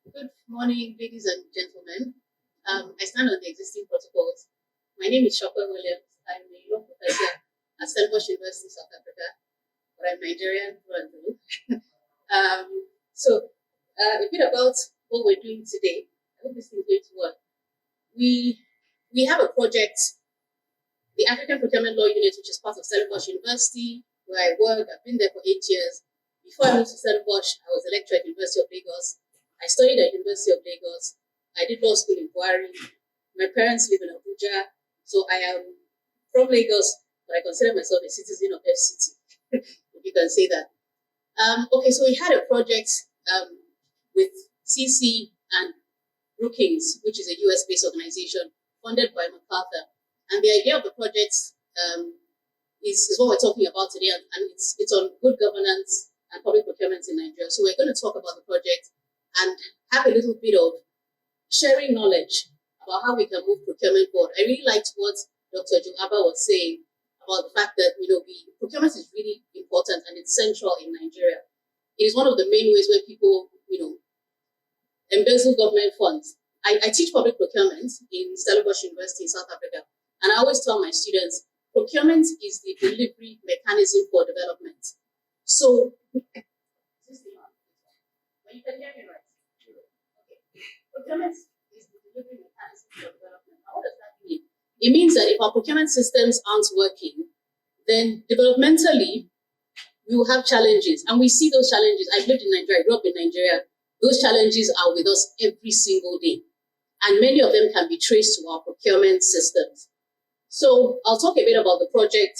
Good morning, ladies and gentlemen. I stand on the existing protocols. My name is Shopper Williams. I'm a law professor at Stellenbosch University, South Africa, but I'm Nigerian through and through. A bit about what we're doing today. I hope this is going to work. We have a project, the African Procurement Law Unit, which is part of Stellenbosch University, where I work. I've been there for 8 years. Before I moved to Stellenbosch, I was a lecturer at University of Lagos. I studied at University of Lagos. I did law school in Buhari. My parents live in Abuja, so I am from Lagos, but I consider myself a citizen of FCT, if you can say that. So we had a project with CSEA and Brookings, which is a US-based organization funded by MacArthur. And the idea of the project is what we're talking about today, and it's on good governance and public procurement in Nigeria. So we're going to talk about the project and have a little bit of sharing knowledge about how we can move procurement forward. I really liked what Dr. Abba was saying about the fact that procurement is really important and it's central in Nigeria. It is one of the main ways where people embezzle government funds. I teach public procurement in Stellenbosch University in South Africa, and I always tell my students, procurement is the delivery mechanism for development. So, you can hear me right? Okay. Procurement is the delivery mechanism for development. Now, what does that mean? It means that if our procurement systems aren't working, then developmentally, we will have challenges. And we see those challenges. I've lived in Nigeria, I grew up in Nigeria. Those challenges are with us every single day. And many of them can be traced to our procurement systems. So I'll talk a bit about the project,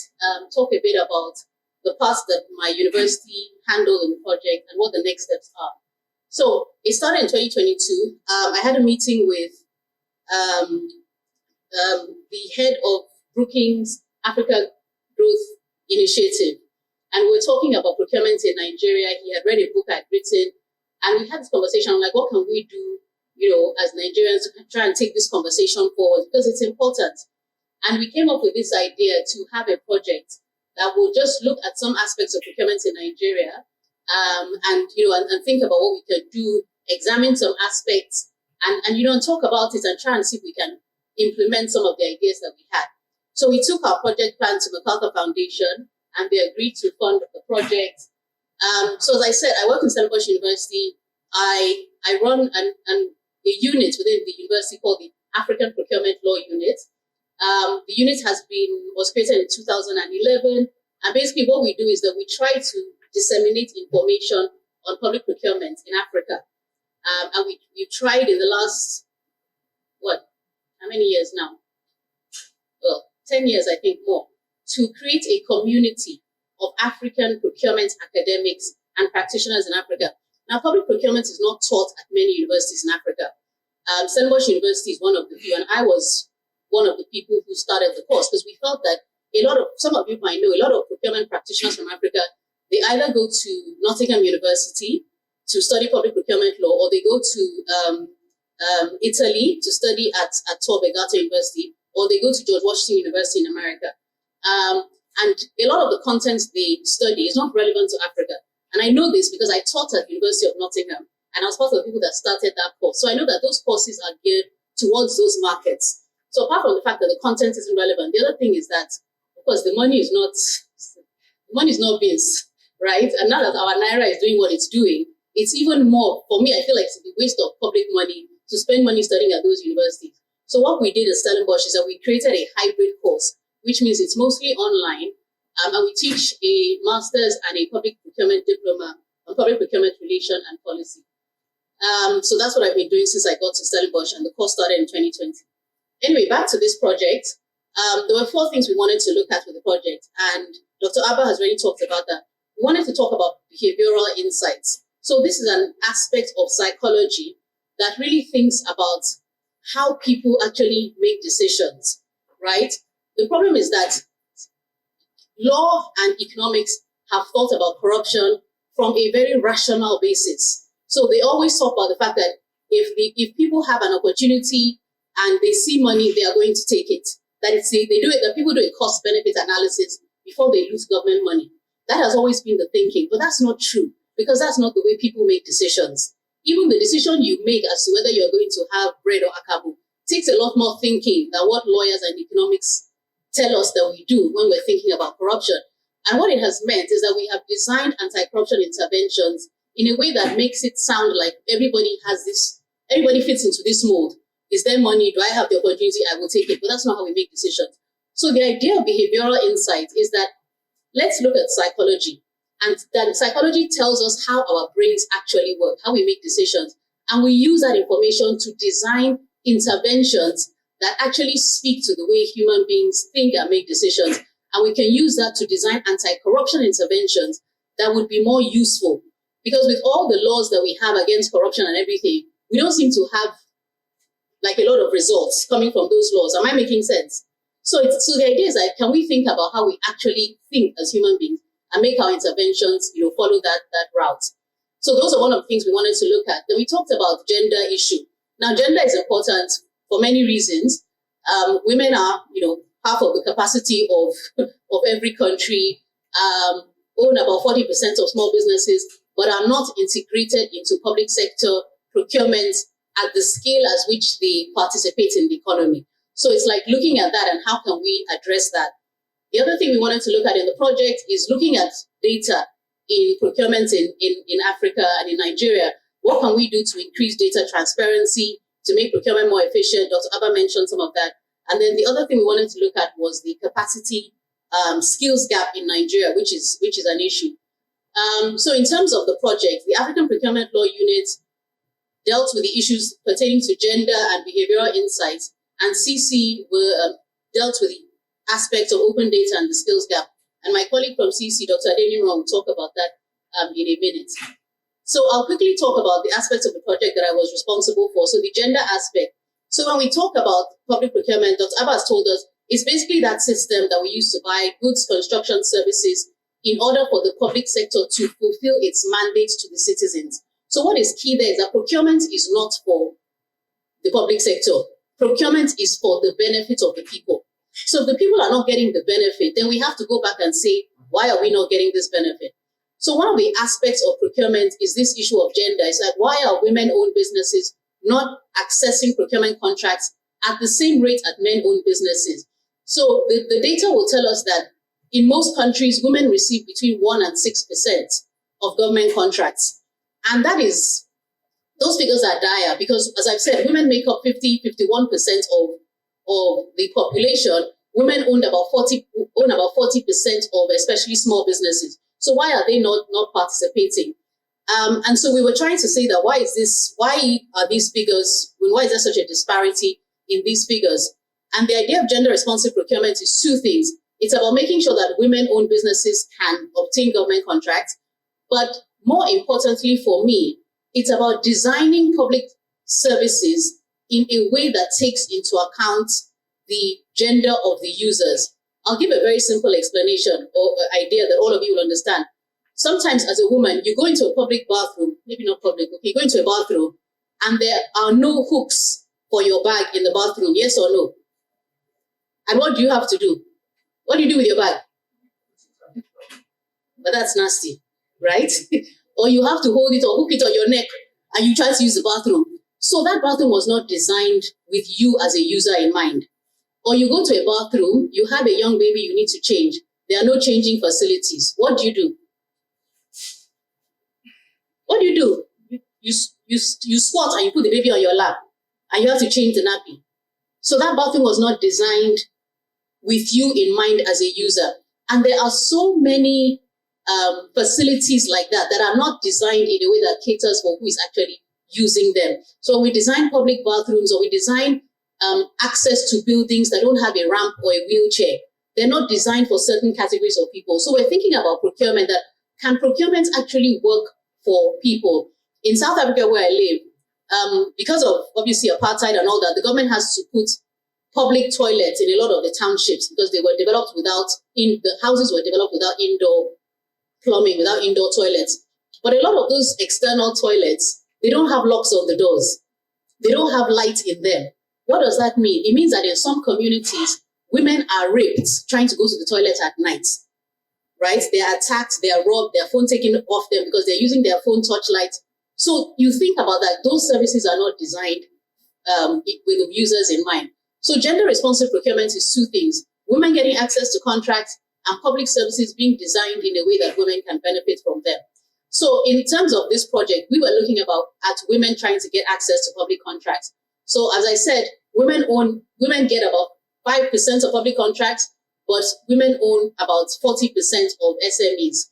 talk a bit about the parts that my university handled in the project and what the next steps are. So it started in 2022. I had a meeting with the head of Brookings Africa Growth Initiative. And we were talking about procurement in Nigeria. He had read a book I'd written. And we had this conversation. I'm like, what can we do, as Nigerians to try and take this conversation forward? Because it's important. And we came up with this idea to have a project that will just look at some aspects of procurement in Nigeria and think about what we can do, examine some aspects, and talk about it and try and see if we can implement some of the ideas that we had. So we took our project plan to MacArthur Foundation, and they agreed to fund the project. So as I said, I work in Stellenbosch University. I run a unit within the university called the African Procurement Law Unit. The unit was created in 2011, and basically what we do is that we try to disseminate information on public procurement in Africa. And we've tried in the last, how many years now? Well, 10 years, I think more, to create a community of African procurement academics and practitioners in Africa. Now, public procurement is not taught at many universities in Africa. Stellenbosch University is one of the few, and I was one of the people who started the course because we felt that some of you might know, a lot of procurement practitioners from Africa, they either go to Nottingham University to study public procurement law, or they go to Italy to study at Tor Vergata University, or they go to George Washington University in America. And a lot of the content they study is not relevant to Africa. And I know this because I taught at the University of Nottingham, and I was part of the people that started that course. So I know that those courses are geared towards those markets. So apart from the fact that the content isn't relevant, the other thing is that, of course, the money is not beans, right? And now that our Naira is doing what it's doing, it's even more, for me, I feel like it's a waste of public money to spend money studying at those universities. So what we did at Stellenbosch is that we created a hybrid course, which means it's mostly online, and we teach a master's and a public procurement diploma on public procurement relation and policy. So that's what I've been doing since I got to Stellenbosch, and the course started in 2020. Anyway, back to this project. There were 4 things we wanted to look at with the project, and Dr. Abba has already talked about that. We wanted to talk about behavioral insights. So this is an aspect of psychology that really thinks about how people actually make decisions, right? The problem is that law and economics have thought about corruption from a very rational basis. So they always talk about the fact that if people have an opportunity and they see money, they are going to take it. That people do a cost-benefit analysis before they lose government money. That has always been the thinking, but that's not true because that's not the way people make decisions. even the decision you make as to whether you're going to have bread or akabu takes a lot more thinking than what lawyers and economics tell us that we do when we're thinking about corruption. And what it has meant is that we have designed anti-corruption interventions in a way that makes it sound like everybody fits into this mold. Is there money? Do I have the opportunity? I will take it. But that's not how we make decisions. So the idea of behavioral insight is that let's look at psychology. And that psychology tells us how our brains actually work, how we make decisions. And we use that information to design interventions that actually speak to the way human beings think and make decisions. And we can use that to design anti-corruption interventions that would be more useful. Because with all the laws that we have against corruption and everything, we don't seem to have like a lot of results coming from those laws. Am I making sense? So the idea is that can we think about how we actually think as human beings and make our interventions, follow that route. So those are one of the things we wanted to look at. Then we talked about gender issue. Now, gender is important for many reasons. Women are, half of the capacity of every country, own about 40% of small businesses, but are not integrated into public sector procurement at the scale at which they participate in the economy. So it's like looking at that and how can we address that? The other thing we wanted to look at in the project is looking at data in procurement in Africa and in Nigeria. What can we do to increase data transparency, to make procurement more efficient? Dr. Abba mentioned some of that. And then the other thing we wanted to look at was the capacity skills gap in Nigeria, which is an issue. So in terms of the project, the African Procurement Law Unit dealt with the issues pertaining to gender and behavioral insights, and CC dealt with the aspects of open data and the skills gap. And my colleague from CC, Dr. Adeniro, will talk about that in a minute. So I'll quickly talk about the aspects of the project that I was responsible for. So the gender aspect. So when we talk about public procurement, Dr. Abba has told us, it's basically that system that we use to buy goods, construction services in order for the public sector to fulfill its mandate to the citizens. So what is key there is that procurement is not for the public sector. Procurement is for the benefit of the people. So if the people are not getting the benefit, then we have to go back and say, why are we not getting this benefit? So one of the aspects of procurement is this issue of gender. It's like, why are women-owned businesses not accessing procurement contracts at the same rate as men-owned businesses? So the data will tell us that in most countries, women receive between 1% and 6% of government contracts. And those figures are dire because, as I've said, women make up 51% of the population. Women own about 40% of especially small businesses. So why are they not participating? And so we were trying to say that why are these figures, why is there such a disparity in these figures? And the idea of gender-responsive procurement is two things. It's about making sure that women-owned businesses can obtain government contracts. But more importantly for me, it's about designing public services in a way that takes into account the gender of the users. I'll give a very simple explanation or idea that all of you will understand. Sometimes as a woman, you go into a public bathroom, maybe not public, okay, you go into a bathroom and there are no hooks for your bag in the bathroom, yes or no? And what do you have to do? What do you do with your bag? But that's nasty, right? Or you have to hold it or hook it on your neck and you try to use the bathroom. So that bathroom was not designed with you as a user in mind. Or you go to a bathroom, you have a young baby you need to change. There are no changing facilities. What do you do? What do? You squat and you put the baby on your lap and you have to change the nappy. So that bathroom was not designed with you in mind as a user. And there are so many facilities like that are not designed in a way that caters for who is actually using them. So when we design public bathrooms or we design access to buildings that don't have a ramp or a wheelchair, they're not designed for certain categories of people. So we're thinking about procurement, that can procurement actually work for people? In South Africa where I live, because of obviously apartheid and all that, the government has to put public toilets in a lot of the townships because they were developed the houses were developed without indoor plumbing, without indoor toilets. But a lot of those external toilets, they don't have locks on the doors. They don't have light in them. What does that mean? It means that in some communities, women are raped trying to go to the toilet at night, right? They are attacked, they are robbed, their phone taken off them because they're using their phone torchlight So you think about that, those services are not designed with the users in mind. So gender responsive procurement is two things: women getting access to contracts and public services being designed in a way that women can benefit from them. So in terms of this project, we were looking at women trying to get access to public contracts. So as I said, women get about 5% of public contracts, but women own about 40% of SMEs.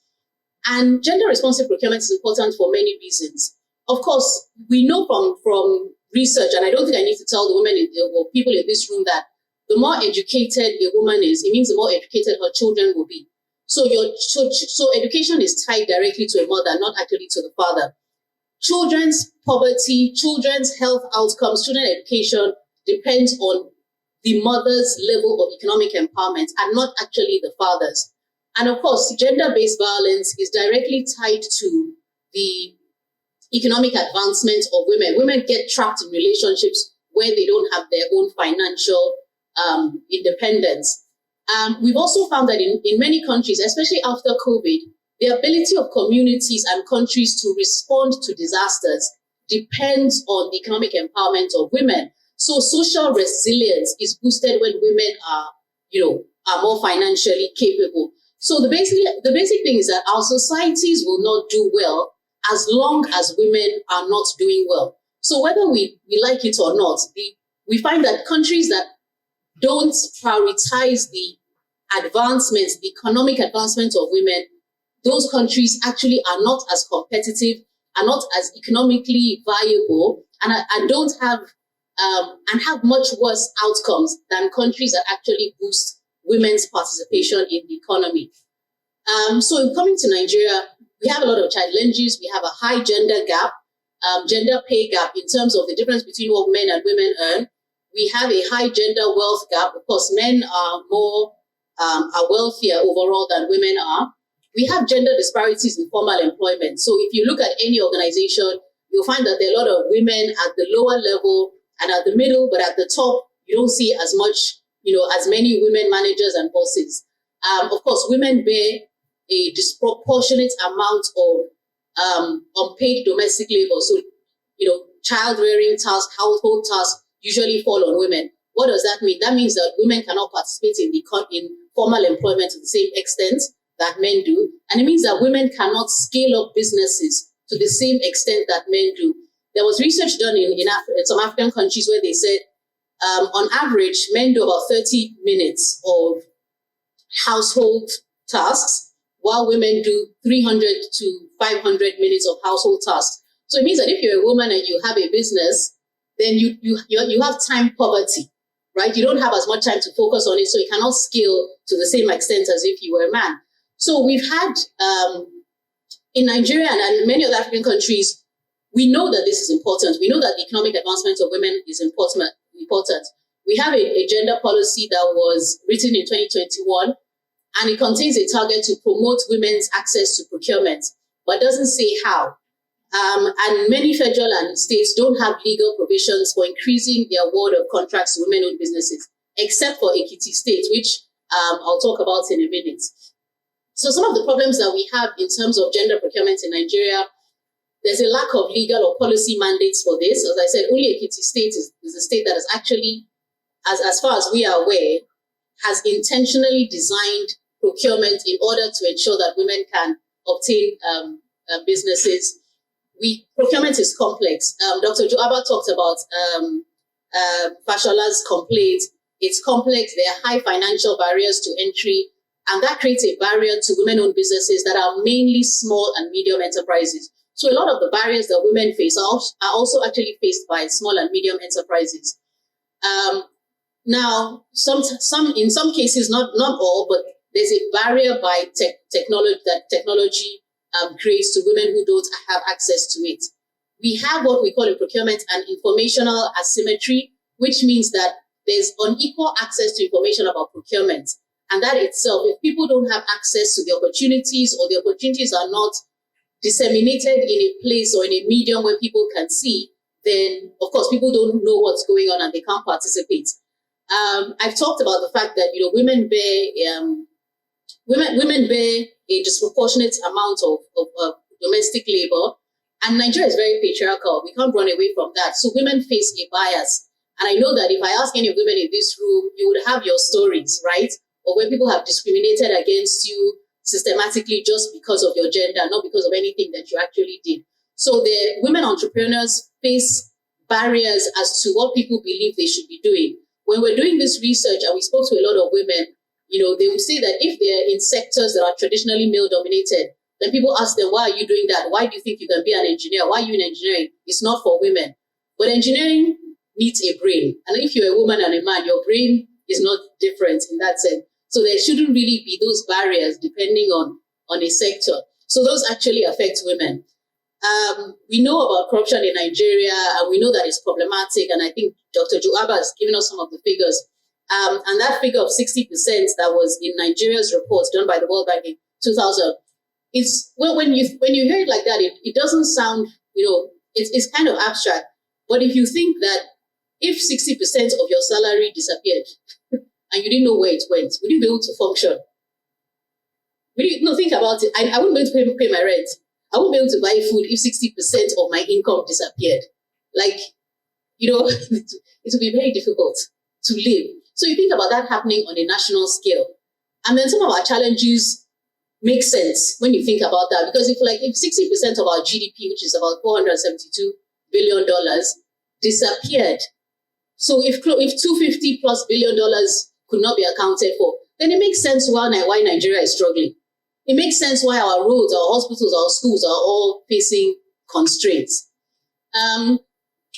And gender responsive procurement is important for many reasons. Of course, we know from research, and I don't think I need to tell the women or people in this room that the more educated a woman is, it means the more educated her children will be. So education is tied directly to a mother, not actually to the father. Children's poverty, children's health outcomes, children's education depends on the mother's level of economic empowerment and not actually the father's. And of course, gender-based violence is directly tied to the economic advancement of women. Women get trapped in relationships where they don't have their own financial independence. We've also found that in many countries, especially after COVID, the ability of communities and countries to respond to disasters depends on the economic empowerment of women. So social resilience is boosted when women are more financially capable. So the basic thing is that our societies will not do well as long as women are not doing well. So whether we like it or not, we find that countries that don't prioritize the advancements, the economic advancement of women, those countries actually are not as competitive, are not as economically viable, and don't have and have much worse outcomes than countries that actually boost women's participation in the economy. So coming to Nigeria, we have a lot of challenges. We have a high gender gap, gender pay gap in terms of the difference between what men and women earn. We have a high gender wealth gap. Of course, men are wealthier overall than women are. We have gender disparities in formal employment. So if you look at any organization, you'll find that there are a lot of women at the lower level and at the middle, but at the top, you don't see as much, as many women managers and bosses. Of course, women bear a disproportionate amount of unpaid domestic labor. So, child-rearing tasks, household tasks usually fall on women. What does that mean? That means that women cannot participate in formal employment to the same extent that men do. And it means that women cannot scale up businesses to the same extent that men do. There was research done in some African countries where they said, on average, men do about 30 minutes of household tasks, while women do 300 to 500 minutes of household tasks. So it means that if you're a woman and you have a business, then you have time poverty, right? You don't have as much time to focus on it, so you cannot scale to the same extent as if you were a man. So we've had, in Nigeria and many other African countries, we know that this is important. We know that the economic advancement of women is important. We have a gender policy that was written in 2021, and it contains a target to promote women's access to procurement, but doesn't say how. And many federal and states don't have legal provisions for increasing the award of contracts to women-owned businesses, except for Ekiti State, which I'll talk about in a minute. So some of the problems that we have in terms of gender procurement in Nigeria, there's a lack of legal or policy mandates for this. As I said, only Ekiti State is a state that has actually, as far as we are aware, has intentionally designed procurement in order to ensure that women can obtain businesses. Procurement is complex. Dr. Joaba talked about Fashola's complaint. It's complex. There are high financial barriers to entry, and that creates a barrier to women-owned businesses that are mainly small and medium enterprises. So a lot of the barriers that women face are also actually faced by small and medium enterprises. Now, in some cases, not all, but there's a barrier by technology that technology creates to women who don't have access to it. We have what we call in procurement an informational asymmetry, which means that there's unequal access to information about procurement. And that itself, if people don't have access to the opportunities, or the opportunities are not disseminated in a place or in a medium where people can see, then of course people don't know what's going on and they can't participate. I've talked about the fact that women bear a disproportionate amount of domestic labor, And Nigeria is very patriarchal. We can't run away from that. So women face a bias. And I know that if I ask any women in this room, you would have your stories, right? Or where people have discriminated against you systematically just because of your gender, not because of anything that you actually did. So the women entrepreneurs face barriers as to what people believe they should be doing. When we're doing this research and we spoke to a lot of women, they would say that if they're in sectors that are traditionally male dominated, then people ask them, why are you doing that? Why do you think you can be an engineer? Why are you in engineering? It's not for women. But engineering needs a brain. And if you're a woman and a man, your brain is not different in that sense. So there shouldn't really be those barriers depending on a sector. So those actually affect women. We know about corruption in Nigeria, and we know that it's problematic. And I think Dr. Joaba has given us some of the figures. And that figure of 60% that was in Nigeria's report done by the World Bank in 2000, when you hear it like that, it doesn't sound, it's kind of abstract. But if you think that if 60% of your salary disappeared and you didn't know where it went, would you be able to function? Think about it. I wouldn't be able to pay my rent. I wouldn't be able to buy food if 60% of my income disappeared. It would be very difficult to live. So you think about that happening on a national scale. And then some of our challenges make sense when you think about that. Because if 60% of our GDP, which is about $472 billion, disappeared, so if $250+ billion could not be accounted for, then it makes sense why Nigeria is struggling. It makes sense why our roads, our hospitals, our schools are all facing constraints.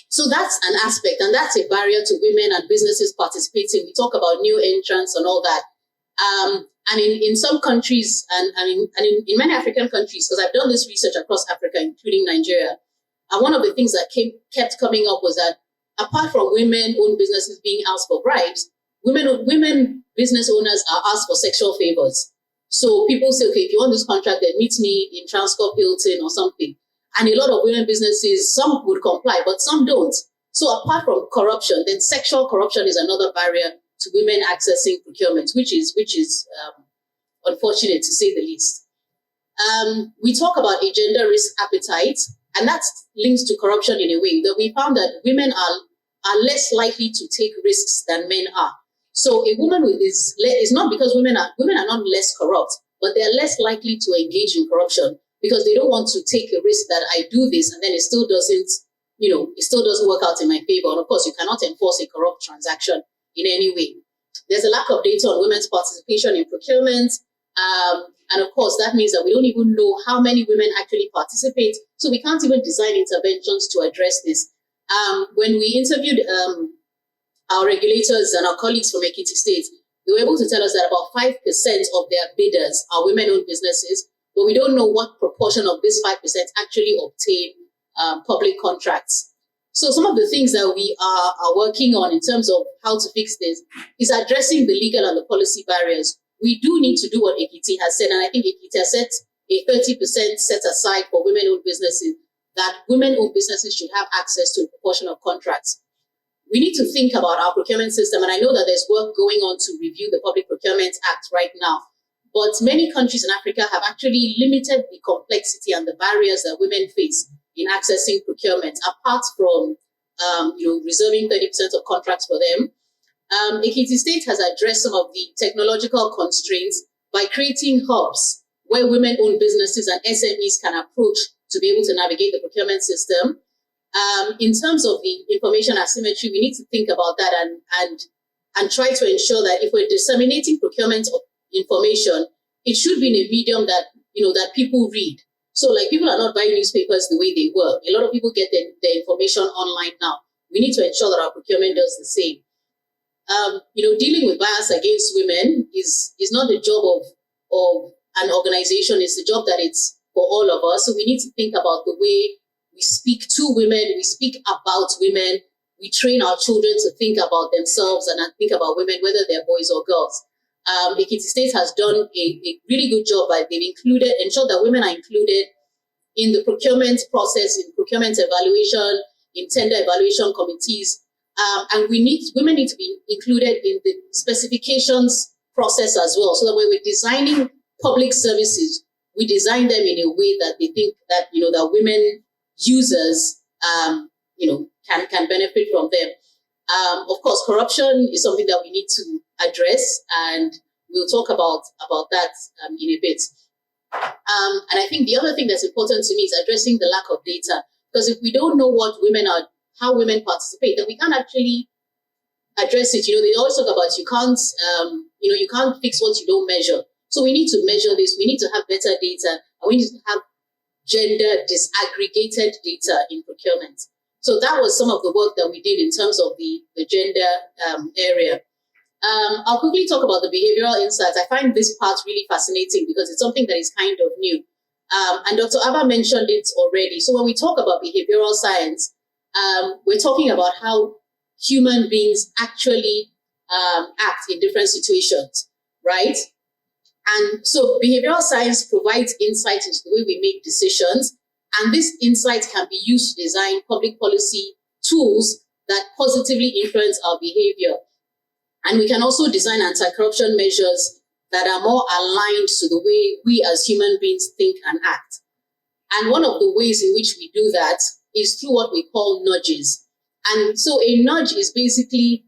So that's an aspect, and that's a barrier to women and businesses participating. We talk about new entrants and all that. And in some countries, and in many African countries, because I've done this research across Africa, including Nigeria, and one of the things that kept coming up was that apart from women-owned businesses being asked for bribes, women business owners are asked for sexual favors. So people say, okay, if you want this contract, then meet me in Transcorp Hilton or something. And a lot of women businesses, some would comply, but some don't. So apart from corruption, then sexual corruption is another barrier to women accessing procurement, which is unfortunate to say the least. We talk about a gender risk appetite, and that links to corruption in a way that we found that women are less likely to take risks than men are. So a woman is not because women are not less corrupt, but they're less likely to engage in corruption because they don't want to take a risk that I do this and then it still doesn't work out in my favor. And of course, you cannot enforce a corrupt transaction in any way. There's a lack of data on women's participation in procurement. And of course, that means that we don't even know how many women actually participate. So we can't even design interventions to address this. When we interviewed our regulators and our colleagues from Ekiti State, they were able to tell us that about 5% of their bidders are women-owned businesses, but we don't know what proportion of this 5% actually obtain public contracts. So some of the things that we are working on in terms of how to fix this is addressing the legal and the policy barriers. We do need to do what Ekiti has said, and I think Ekiti has set a 30% set aside for women-owned businesses, that women-owned businesses should have access to a proportion of contracts. We need to think about our procurement system, and I know that there's work going on to review the Public Procurement Act right now, but many countries in Africa have actually limited the complexity and the barriers that women face in accessing procurement, apart from reserving 30% of contracts for them. Ekiti State has addressed some of the technological constraints by creating hubs where women-owned businesses and SMEs can approach to be able to navigate the procurement system. In terms of the information asymmetry, we need to think about that and try to ensure that if we're disseminating procurement information, it should be in a medium that that people read. So people are not buying newspapers the way they were. A lot of people get their information online now. We need to ensure that our procurement does the same. Dealing with bias against women is not the job of an organization. It's the job that it's for all of us. So we need to think about the way we speak to women, we speak about women, we train our children to think about themselves and think about women, whether they're boys or girls. Ekiti State has done a really good job by they've ensured that women are included in the procurement process, in procurement evaluation, in tender evaluation committees. And women need to be included in the specifications process as well, so that when we're designing public services, we design them in a way that they think that, that women users, can benefit from them. Of course, corruption is something that we need to address, and we'll talk about that in a bit. And I think the other thing that's important to me is addressing the lack of data, because if we don't know how women participate, then we can't actually address it. They always talk about you can't fix what you don't measure. So we need to measure this. We need to have better data, and we need to have gender disaggregated data in procurement. So that was some of the work that we did in terms of the gender area. I'll quickly talk about the behavioral insights. I find this part really fascinating because it's something that is kind of new. And Dr. Abba mentioned it already. So when we talk about behavioral science, we're talking about how human beings actually act in different situations, right? And so behavioral science provides insight into the way we make decisions, and this insight can be used to design public policy tools that positively influence our behavior. And we can also design anti-corruption measures that are more aligned to the way we as human beings think and act. And one of the ways in which we do that is through what we call nudges. And so a nudge is basically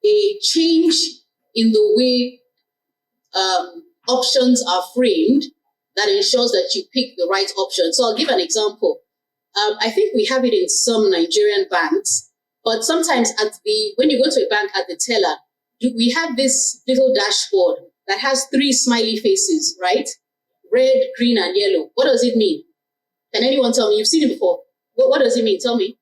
a change in the way options are framed that ensures that you pick the right option. So I'll give an example. I think we have it in some Nigerian banks, but sometimes when you go to a bank at the teller, we have this little dashboard that has 3 smiley faces, right? Red, green, and yellow. What does it mean? Can anyone tell me? You've seen it before. What does it mean? Tell me.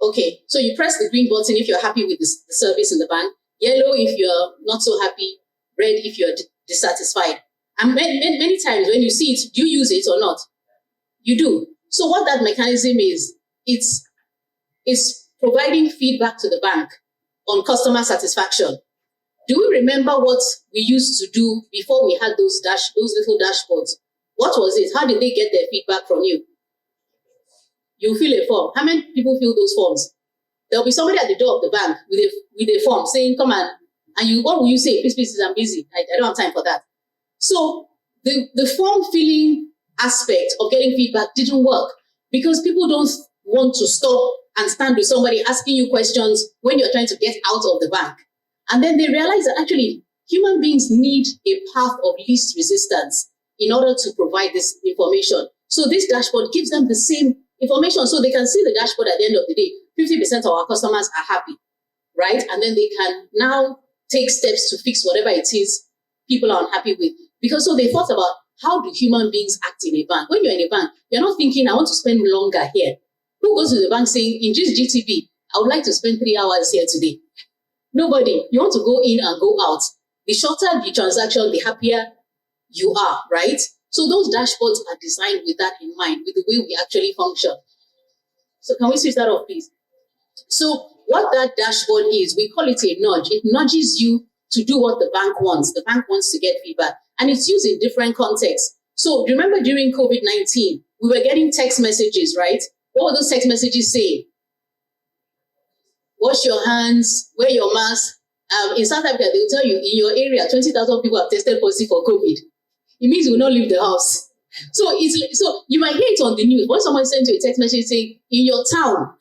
Okay, so you press the green button if you're happy with the service in the bank, yellow if you're not so happy, red if you're dissatisfied. And many times when you see it, do you use it or not? You do. So what that mechanism is, it's providing feedback to the bank on customer satisfaction. Do we remember what we used to do before we had those little dashboards? What was it? How did they get their feedback from you? You fill a form. How many people fill those forms? There'll be somebody at the door of the bank with a form saying, come on. And what will you say? Please, I'm busy. I don't have time for that. So the form filling aspect of getting feedback didn't work because people don't want to stop and stand with somebody asking you questions when you're trying to get out of the bank. And then they realize that actually human beings need a path of least resistance in order to provide this information. So this dashboard gives them the same information so they can see the dashboard at the end of the day. 50% of our customers are happy, right? And then they can now take steps to fix whatever it is people are unhappy with. Because so they thought about how do human beings act in a bank? When you're in a bank, you're not thinking, I want to spend longer here. Who goes to the bank saying, in this GTB, I would like to spend 3 hours here today? Nobody. You want to go in and go out. The shorter the transaction, the happier you are, right? So those dashboards are designed with that in mind, with the way we actually function. So can we switch that off, please? So what that dashboard is, we call it a nudge. It nudges you to do what the bank wants. The bank wants to get feedback. And it's used in different contexts. So remember during COVID-19, we were getting text messages, right? What were those text messages saying? Wash your hands, wear your mask. In South Africa, they'll tell you, in your area, 20,000 people have tested positive for COVID. It means you will not leave the house. So you might hear it on the news. When someone sends you a text message saying, in your town,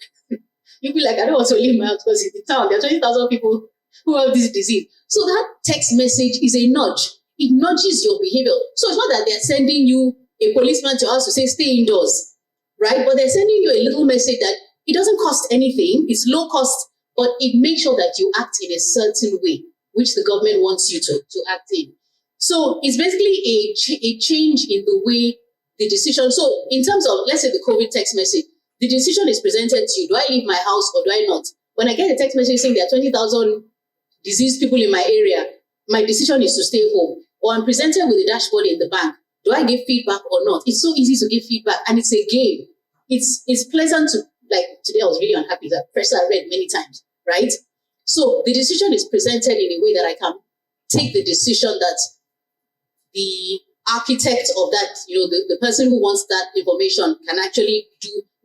you'll be like, I don't want to leave my house because in the town, there are 20,000 people who have this disease. So that text message is a nudge. It nudges your behavior. So it's not that they're sending you a policeman to your house to say, stay indoors, right? But they're sending you a little message that it doesn't cost anything. It's low cost, but it makes sure that you act in a certain way, which the government wants you to act in. So it's basically a change in the way the decision. So in terms of, let's say the COVID text message, the decision is presented to you. Do I leave my house or do I not? When I get a text message saying there are 20,000 diseased people in my area, my decision is to stay home. Or I'm presented with a dashboard in the bank. Do I give feedback or not? It's so easy to give feedback and it's a game. It's pleasant to, like today I was really unhappy that first I read many times, right? So the decision is presented in a way that I can take the decision that the architect of that, the person who wants that information can actually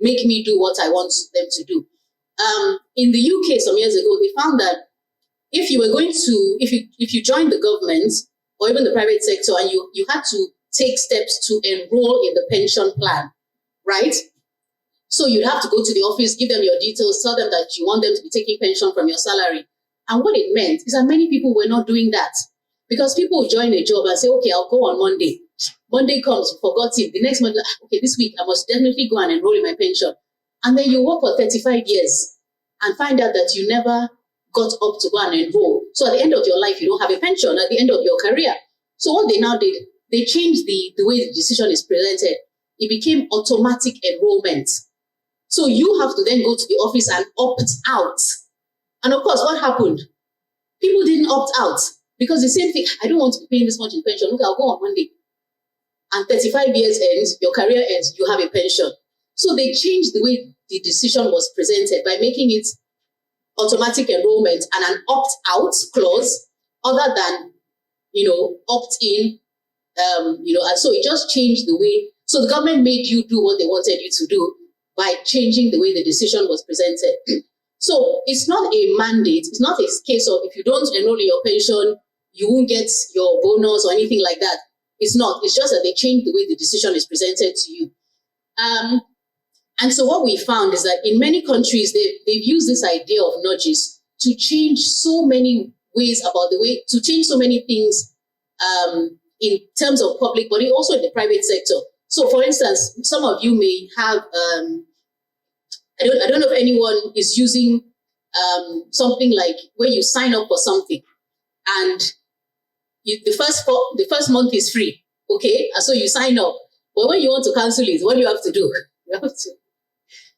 make me do what I want them to do. In the UK some years ago, they found that if you were going to, if you joined the government or even the private sector and you had to take steps to enroll in the pension plan, right? So you'd have to go to the office, give them your details, tell them that you want them to be taking pension from your salary. And what it meant is that many people were not doing that, because people would join a job and say, okay, I'll go on Monday. Monday comes, you forgot it. The next month, okay, this week I must definitely go and enroll in my pension. And then you work for 35 years and find out that you never got up to go and enroll. So at the end of your life, you don't have a pension at the end of your career. So what they now did, they changed the way the decision is presented. It became automatic enrollment. So you have to then go to the office and opt out. And of course, what happened? People didn't opt out because the same thing, I don't want to be paying this much in pension. Okay, I'll go on Monday. And 35 years ends, your career ends, you have a pension. So they changed the way the decision was presented by making it automatic enrollment and an opt-out clause other than, opt-in, and so it just changed the way. So the government made you do what they wanted you to do by changing the way the decision was presented. So it's not a mandate. It's not a case of if you don't enroll in your pension, you won't get your bonus or anything like that. It's not. It's just that they changed the way the decision is presented to you. And so what we found is that in many countries, they've used this idea of nudges to change so many ways about the way, to change so many things in terms of public, but also in the private sector. So for instance, some of you may have, I don't know if anyone is using something like where you sign up for something and the first month is free, okay? And so you sign up. But when you want to cancel it, what do you have to do?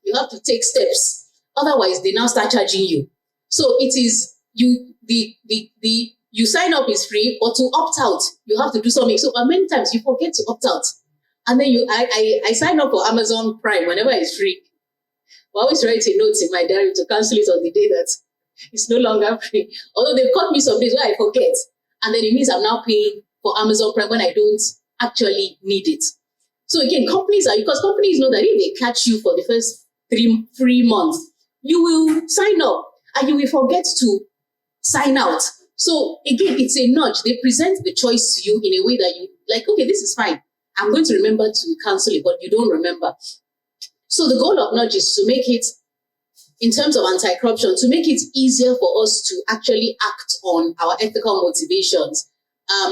You have to take steps. Otherwise, they now start charging you. So it is you sign up is free, but to opt out, you have to do something. So many times you forget to opt out. And then I sign up for Amazon Prime whenever it's free. I always write a note in my diary to cancel it on the day that it's no longer free. Although they've cut me some days where I forget. And then it means I'm now paying for Amazon Prime when I don't actually need it. So again, because companies know that if they catch you for the first 3 months, you will sign up and you will forget to sign out. So again, it's a nudge. They present the choice to you in a way that you like, okay, this is fine. I'm going to remember to cancel it, but you don't remember. So the goal of nudge is to make it, in terms of anti-corruption, to make it easier for us to actually act on our ethical motivations.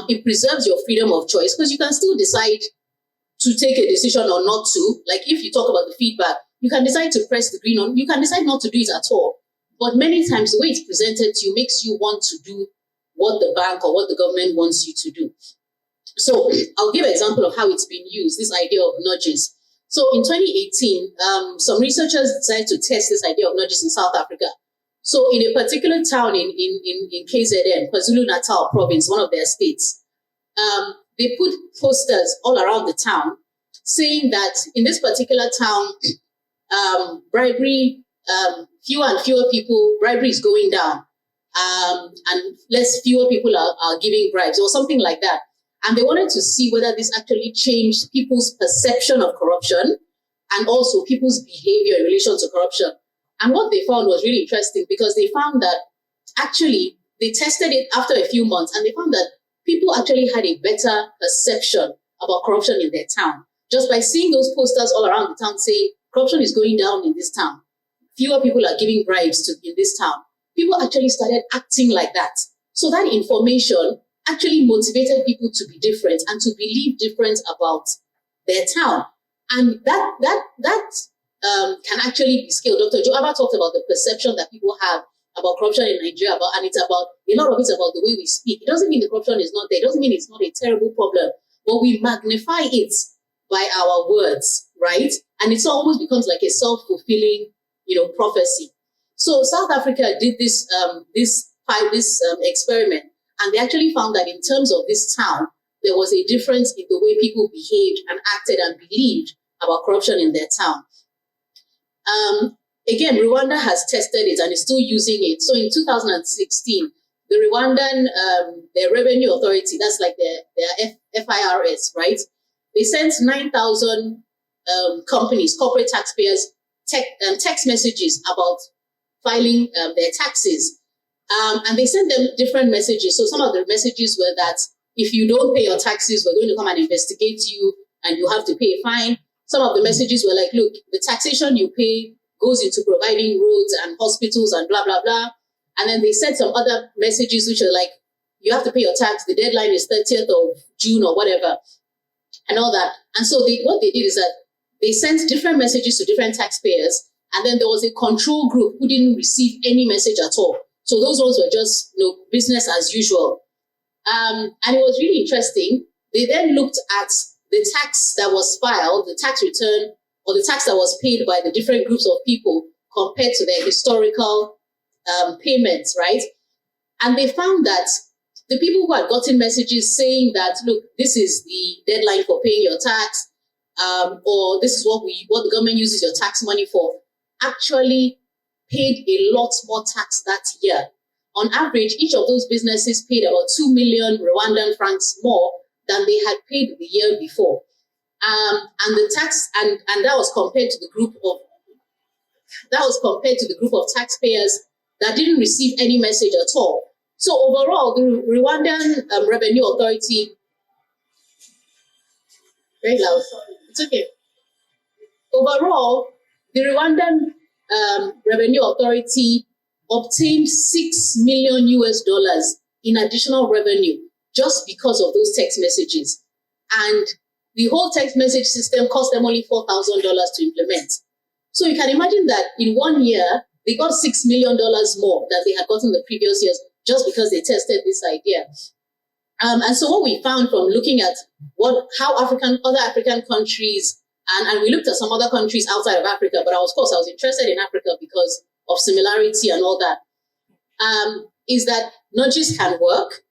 It preserves your freedom of choice because you can still decide to take a decision or not to. Like if you talk about the feedback, you can decide to press the green on, you can decide not to do it at all. But many times the way it's presented to you makes you want to do what the bank or what the government wants you to do. So I'll give an example of how it's been used, this idea of nudges. So in 2018, some researchers decided to test this idea of nudges in South Africa. So in a particular town in KZN, KwaZulu-Natal province, one of their states, they put posters all around the town saying that in this particular town, bribery, fewer and fewer people, bribery is going down, and fewer people are giving bribes or something like that. And they wanted to see whether this actually changed people's perception of corruption and also people's behavior in relation to corruption. And what they found was really interesting because they found that actually they tested it after a few months and they found that people actually had a better perception about corruption in their town. Just by seeing those posters all around the town saying corruption is going down in this town, fewer people are giving bribes in this town, people actually started acting like that. So that information actually motivated people to be different and to believe different about their town. And that can actually be scaled. Dr. Joaba talked about the perception that people have about corruption in Nigeria, and it's about, a lot of it's about the way we speak. It doesn't mean the corruption is not there. It doesn't mean it's not a terrible problem, but we magnify it by our words, right? And it almost becomes like a self-fulfilling, prophecy. So South Africa did this experiment, and they actually found that in terms of this town, there was a difference in the way people behaved and acted and believed about corruption in their town. Again, Rwanda has tested it and is still using it. So in 2016, the Rwandan, their revenue authority, that's like their FIRS, right? They sent 9,000 companies, corporate taxpayers, text messages about filing their taxes. And they sent them different messages. So some of the messages were that if you don't pay your taxes, we're going to come and investigate you and you have to pay a fine. Some of the messages were like, look, the taxation you pay goes into providing roads and hospitals and blah, blah, blah. And then they said some other messages which are like, you have to pay your tax. The deadline is 30th of June or whatever and all that. And so what they did is that they sent different messages to different taxpayers. And then there was a control group who didn't receive any message at all. So those ones were just business as usual. And it was really interesting. They then looked at the tax that was filed, the tax return, or the tax that was paid by the different groups of people compared to their historical payments, right? And they found that the people who had gotten messages saying that, look, this is the deadline for paying your tax, or this is what the government uses your tax money for, actually paid a lot more tax that year. On average, each of those businesses paid about 2 million Rwandan francs more than they had paid the year before. And the tax, and that was compared to the group of taxpayers that didn't receive any message at all. So overall, the Rwandan Revenue Authority, very loud, it's okay. Overall, the Rwandan Revenue Authority obtained $6 million in additional revenue just because of those text messages. And the whole text message system cost them only $4,000 to implement. So you can imagine that in 1 year, they got $6 million more than they had gotten the previous years just because they tested this idea. And so what we found from looking at how other African countries, and we looked at some other countries outside of Africa, but I was interested in Africa because of similarity and all that, is that nudges can work,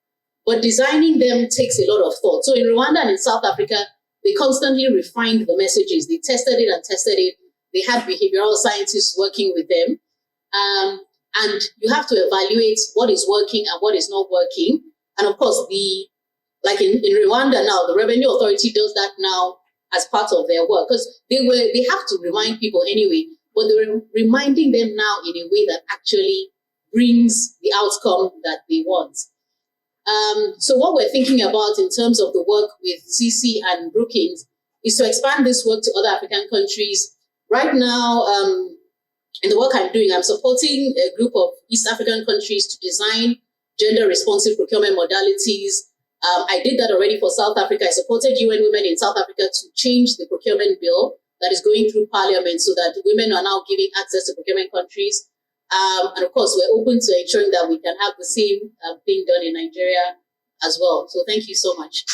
but designing them takes a lot of thought. So in Rwanda and in South Africa, they constantly refined the messages. They tested it and tested it. They had behavioral scientists working with them. And you have to evaluate what is working and what is not working. And of course, like in Rwanda now, the Revenue Authority does that now as part of their work, because they have to remind people anyway, but they're reminding them now in a way that actually brings the outcome that they want. So what we're thinking about in terms of the work with CC and Brookings is to expand this work to other African countries. Right now, in the work I'm doing, I'm supporting a group of East African countries to design gender-responsive procurement modalities. I did that already for South Africa. I supported UN Women in South Africa to change the procurement bill that is going through Parliament so that women are now giving access to procurement countries. And of course, we're open to ensuring that we can have the same thing done in Nigeria as well. So thank you so much.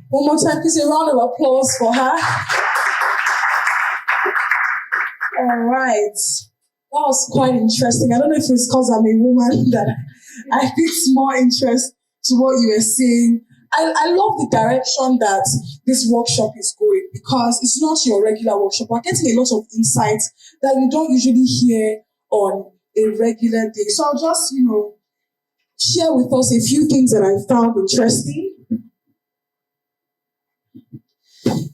One more time, please, a round of applause for her. All right. That was quite interesting. I don't know if it's because I'm a woman that I think more interest to what you were saying. I love the direction that this workshop is going because it's not your regular workshop. We're getting a lot of insights that you don't usually hear on a regular day. So I'll just, share with us a few things that I found interesting.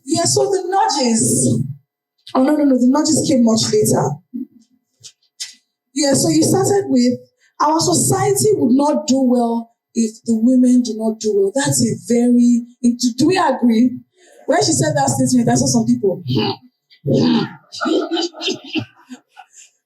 Yeah, so the nudges. Oh, no, the nudges came much later. Yeah, so you started with, our society would not do well if the women do not do well. That's a very, do we agree? When she said that statement, I saw some people.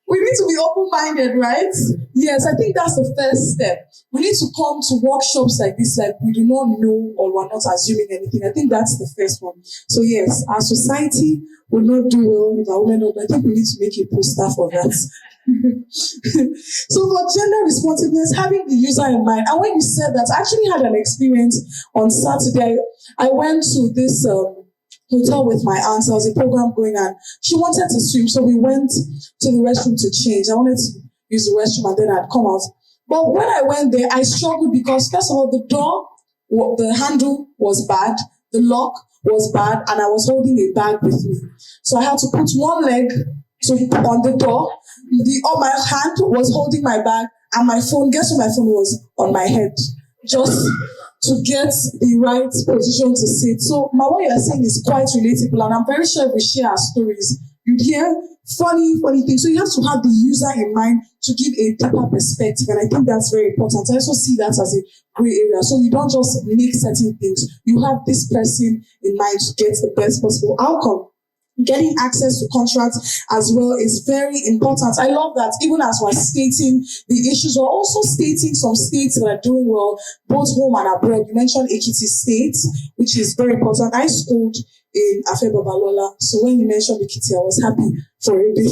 We need to be open-minded, right? Yes, I think that's the first step. We need to come to workshops like this, like we do not know or we're not assuming anything. I think that's the first one. So yes, our society will not do well if our women don't. I think we need to make a poster for that. So for gender responsiveness, having the user in mind. And when you said that, I actually had an experience on Saturday. I went to this hotel with my aunt. There was a program going on. She wanted to swim, so we went to the restroom to change. I wanted to use the restroom and then I'd come out. But when I went there, I struggled because first of all, the door, the handle was bad, the lock was bad, and I was holding a bag with me. So I had to put one leg on the door. My hand was holding my bag, and my phone, guess where my phone was? On my head. Just to get the right position to sit. So, what you're saying is quite relatable, and I'm very sure if we share our stories, you'd hear funny things. So you have to have the user in mind to give a deeper perspective, and I think that's very important. I also see that as a gray area. So you don't just make certain things. You have this person in mind to get the best possible outcome. Getting access to contracts as well is very important. I love that even as we're stating the issues, we're also stating some states that are doing well, both home and abroad. You mentioned Ekiti State, which is very important. I schooled in Afe Babalola, so when you mentioned Ekiti, I was happy for a bit.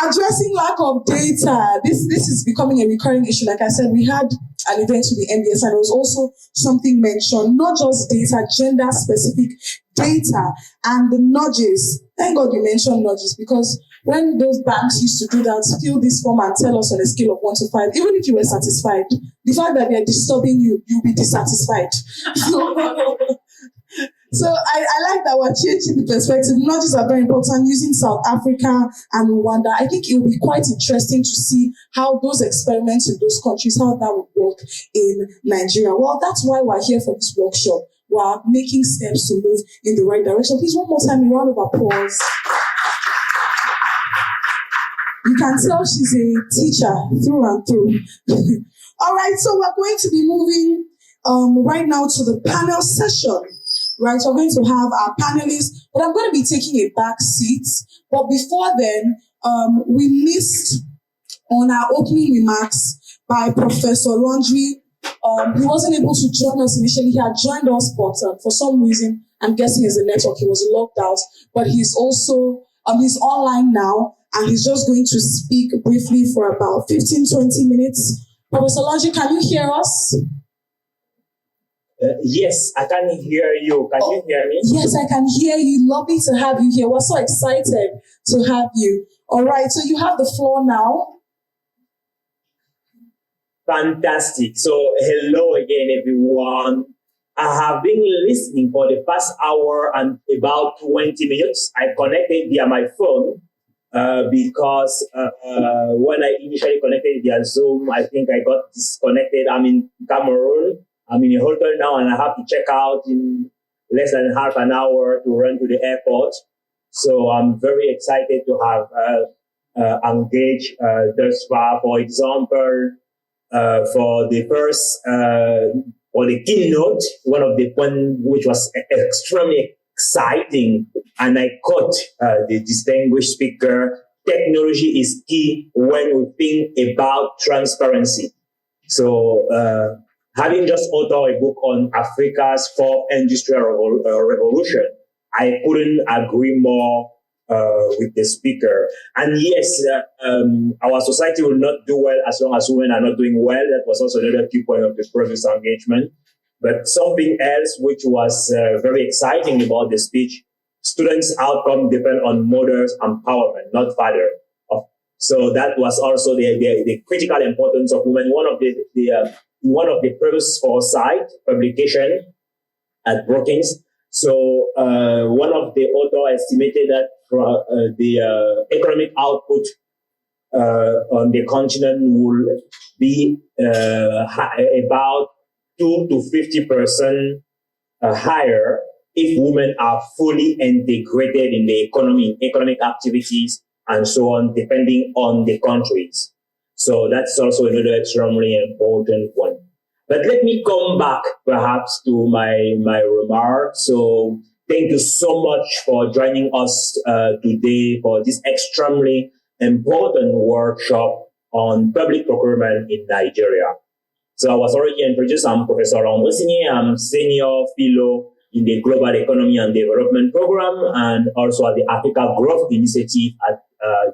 Addressing lack of data. This is becoming a recurring issue. Like I said, we had an event with the MBS, and there was also something mentioned, not just data, gender-specific data, and the nudges. Thank God you mentioned nudges, because when those banks used to do that, fill this form and tell us on a scale of 1 to 5, even if you were satisfied, the fact that they're disturbing you, you'll be dissatisfied. So I like that we're changing the perspective. Nudges are very important, using South Africa and Rwanda. I think it will be quite interesting to see how those experiments in those countries, how that would work in Nigeria. Well, that's why we're here for this workshop. We're making steps to move in the right direction. Please, one more time, a round of applause. You can tell she's a teacher through and through. All right, so we're going to be moving right now to the panel session. Right, so we're going to have our panelists, but I'm going to be taking a back seat. But before then, we missed on our opening remarks by Professor Laundry. He wasn't able to join us initially. He had joined us, but for some reason, I'm guessing it's the network, he was locked out. But he's also, he's online now, and he's just going to speak briefly for about 15-20 minutes. Professor Laundry, can you hear us? Yes, I can hear you. Can you hear me? Yes, I can hear you. Lovely to have you here. We're so excited to have you. All right, so you have the floor now. Fantastic. So, hello again, everyone. I have been listening for the past hour and about 20 minutes. I connected via my phone because when I initially connected via Zoom, I think I got disconnected. I'm in Cameroon. I'm in a hotel now, and I have to check out in less than half an hour to run to the airport. So I'm very excited to have engaged thus far. For example, for the first, or the keynote, one of the points which was extremely exciting, and I quote the distinguished speaker: technology is key when we think about transparency. So, having just authored a book on Africa's fourth industrial revolution, I couldn't agree more with the speaker. And yes, our society will not do well as long as women are not doing well. That was also another key point of the previous engagement. But something else which was very exciting about the speech: students' outcome depend on mothers' empowerment, not father. So that was also the critical importance of women. One of the previous foresight publication at Brookings. So one of the authors estimated that the economic output on the continent will be about 2 to 50% higher if women are fully integrated in the economy, economic activities, and so on, depending on the countries. So that's also another extremely important one. But let me come back perhaps to my remarks. So thank you so much for joining us today for this extremely important workshop on public procurement in Nigeria. So I was already introduced. I'm Professor Laundry. I'm Senior Fellow in the Global Economy and Development Program, and also at the Africa Growth Initiative at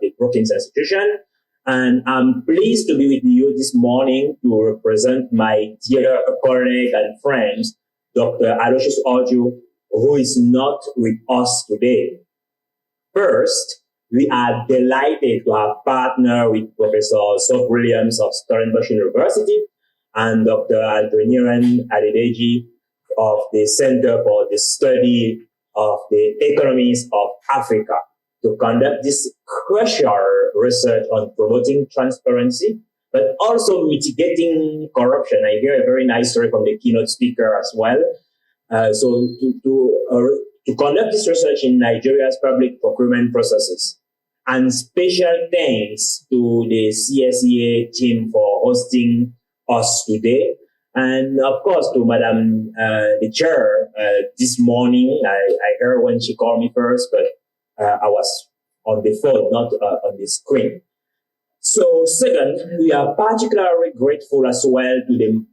the Brookings Institution. And I'm pleased to be with you this morning to represent my dear colleague and friend, Dr. Aloysius Ojo, who is not with us today. First, we are delighted to have partnered with Professor Sof Williams of Stellenbosch University and Dr. Adreniran Adedeji of the Center for the Study of the Economies of Africa to conduct this crucial research on promoting transparency but also mitigating corruption. I hear a very nice story from the keynote speaker as well. So to conduct this research in Nigeria's public procurement processes. And special thanks to the CSEA team for hosting us today. And of course, to Madam the Chair, this morning, I heard when she called me first, but I was on the phone, not on the screen. So second, we are particularly grateful as well to the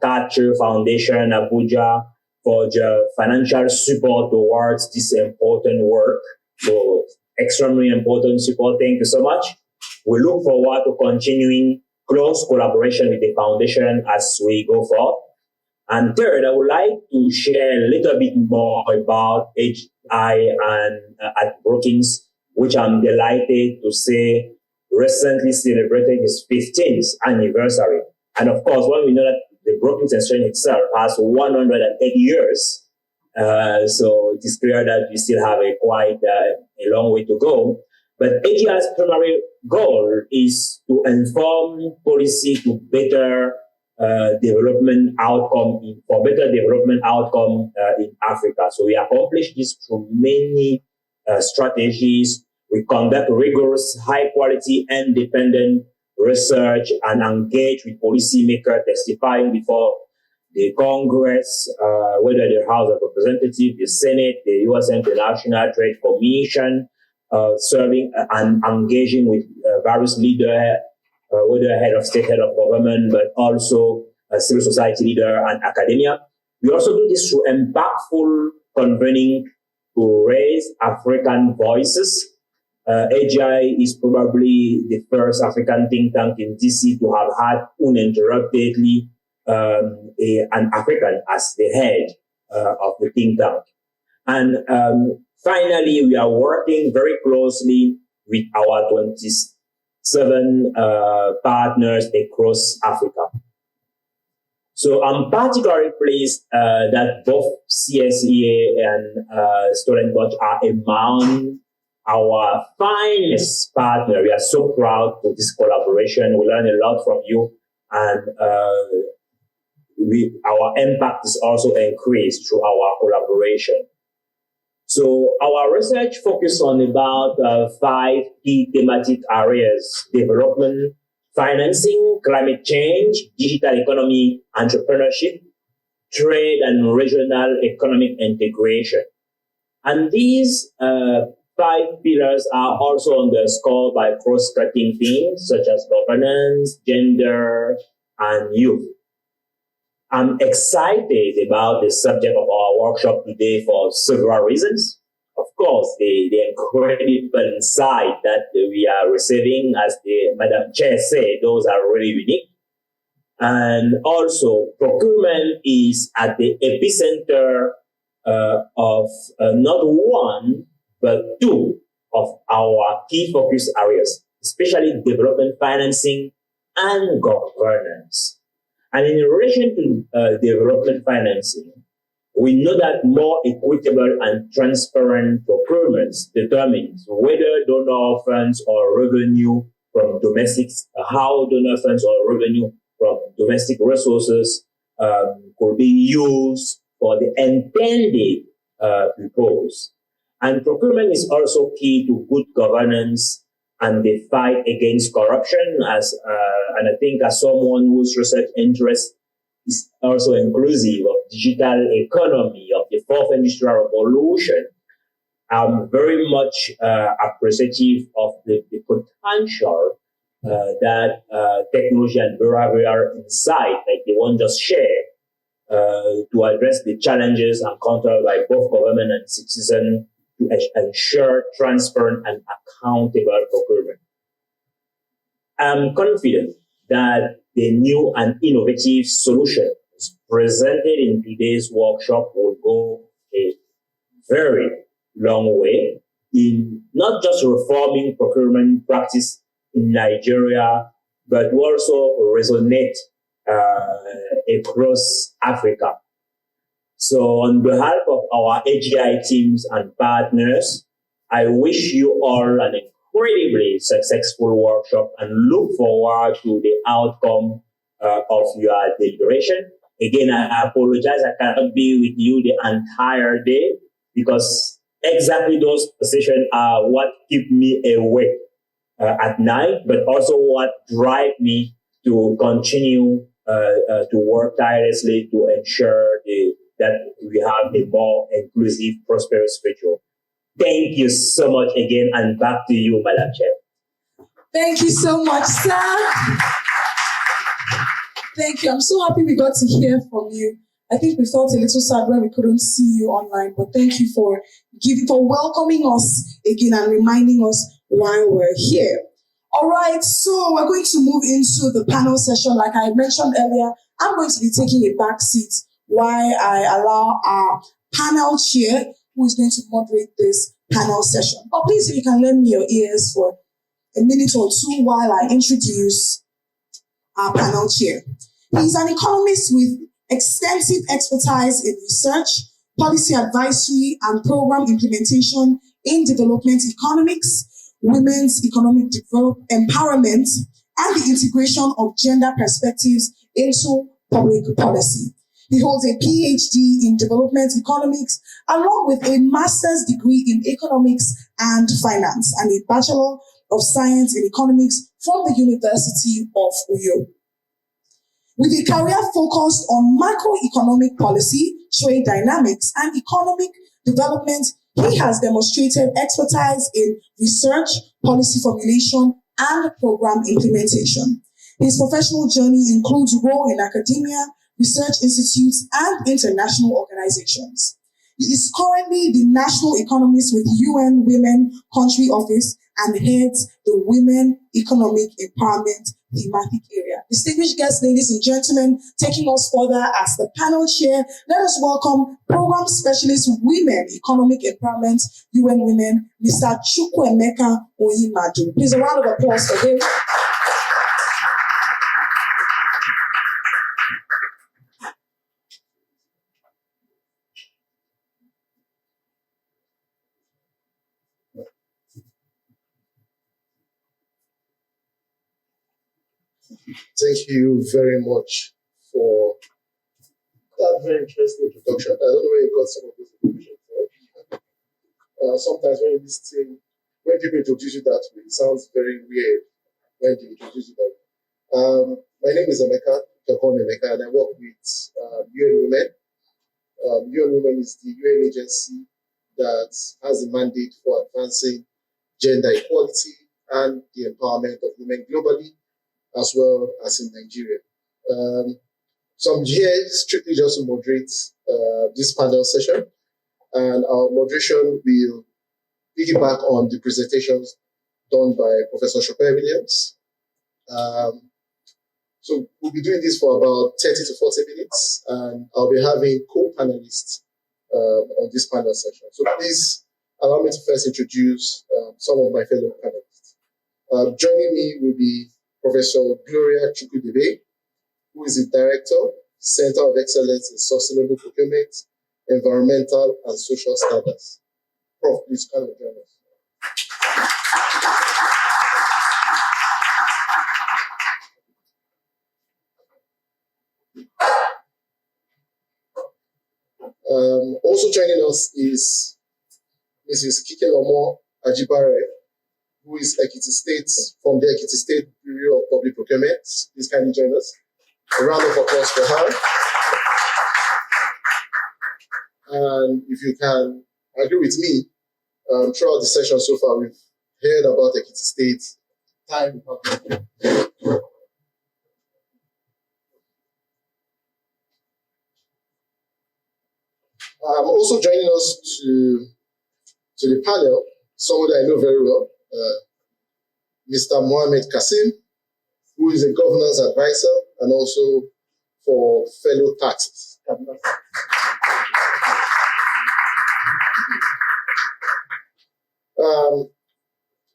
Culture Foundation Abuja for the financial support towards this important work. So extremely important support. Thank you so much. We look forward to continuing close collaboration with the foundation as we go forward. And third, I would like to share a little bit more about AGI and at Brookings, which I'm delighted to say recently celebrated its 15th anniversary. And of course, when we know that the Brookings Institution itself has 108 years, so it is clear that we still have quite a long way to go. But AGI's primary goal is to inform policy to better development outcome in Africa. So we accomplish this through many strategies. We conduct rigorous, high quality, independent research and engage with policymakers testifying before the Congress, whether the House of Representatives, the Senate, the U.S. International Trade Commission, serving and engaging with various leaders, whether head of state, head of government, but also civil society leader and academia. We also do this through impactful convening to raise African voices. AGI is probably the first African think tank in DC to have had uninterruptedly an African as the head of the think tank. And finally, we are working very closely with our 27 partners across Africa. So I'm particularly pleased that both CSEA and Student Watch are among our finest partners. We are so proud of this collaboration. We learn a lot from you, and our impact is also increased through our collaboration. So our research focuses on about 5 key thematic areas: development, financing, climate change, digital economy, entrepreneurship, trade, and regional economic integration. And these 5 pillars are also underscored by cross-cutting themes such as governance, gender, and youth. I'm excited about the subject of our workshop today for several reasons. Of course, the incredible insight that we are receiving, as the Madam Chair said, those are really unique. And also, procurement is at the epicenter of not one, but 2 of our key focus areas, especially development financing and governance. And in relation to development financing, we know that more equitable and transparent procurements determines whether donor funds or revenue from how donor funds or revenue from domestic resources could be used for the intended purpose. And procurement is also key to good governance and the fight against corruption. And I think as someone whose research interest is also inclusive of digital economy, of the 4th industrial revolution, I'm very much appreciative of the potential that technology and behavioral insight, like the one just shared, to address the challenges encountered by both government and citizen to ensure transparent and accountable procurement. I'm confident that the new and innovative solutions presented in today's workshop will go a very long way in not just reforming procurement practice in Nigeria, but also resonate across Africa. So on behalf of our AGI teams and partners, I wish you all an incredibly successful workshop and look forward to the outcome of your deliberation. Again, I apologize. I cannot be with you the entire day because exactly those positions are what keep me awake at night, but also what drive me to continue to work tirelessly to ensure that we have a more inclusive, prosperous future. Thank you so much again, and back to you, Madam Chair. Thank you so much, sir. Thank you. I'm so happy we got to hear from you. I think we felt a little sad when we couldn't see you online, but thank you for welcoming us again and reminding us why we're here. All right, so we're going to move into the panel session. Like I mentioned earlier, I'm going to be taking a back seat while I allow our panel chair, who is going to moderate this panel session. But please, if you can lend me your ears for a minute or two while I introduce our panel chair. He's an economist with extensive expertise in research, policy advisory, and program implementation in development economics, women's economic empowerment, and the integration of gender perspectives into public policy. He holds a PhD in development economics, along with a master's degree in economics and finance, and a Bachelor of Science in Economics from the University of Uyo. With a career focused on macroeconomic policy, trade dynamics, and economic development, he has demonstrated expertise in research, policy formulation, and program implementation. His professional journey includes role in academia, research institutes, and international organizations. He is currently the national economist with UN Women Country Office and heads the Women Economic Empowerment thematic area. Distinguished guests, ladies and gentlemen, taking us further as the panel chair, let us welcome Program Specialist Women Economic Empowerment, UN Women, Mr. Chukwuemeka Oyimadu. Please, a round of applause for him. Thank you very much for that very interesting introduction. I don't know where you got some of this information from. Sometimes when people introduce you that way, it sounds very weird when they introduce you that way. My name is Emeka, you can call me Emeka, and I work with UN Women. UN Women is the UN agency that has a mandate for advancing gender equality and the empowerment of women globally, as well as in Nigeria. So I'm here strictly just to moderate this panel session, and our moderation will piggyback on the presentations done by Professor Chopin Williams. So we'll be doing this for about 30 to 40 minutes, and I'll be having co-panelists on this panel session. So please allow me to first introduce some of my fellow panelists. Joining me will be Professor Gloria Chukwudebe, who is the Director, Center of Excellence in Sustainable Procurement, Environmental and Social Standards. Prof, please come and join us. Also joining us is Mrs. Kikilomo Ajibare, who is from the Ekiti State Bureau of Public Procurement. Please kindly join us. A round of applause for her. And if you can agree with me, throughout the session so far, we've heard about Ekiti State time. Also joining us to the panel, someone that I know very well, Mr. Mohamed Kasim, who is a governance advisor and also for fellow taxes.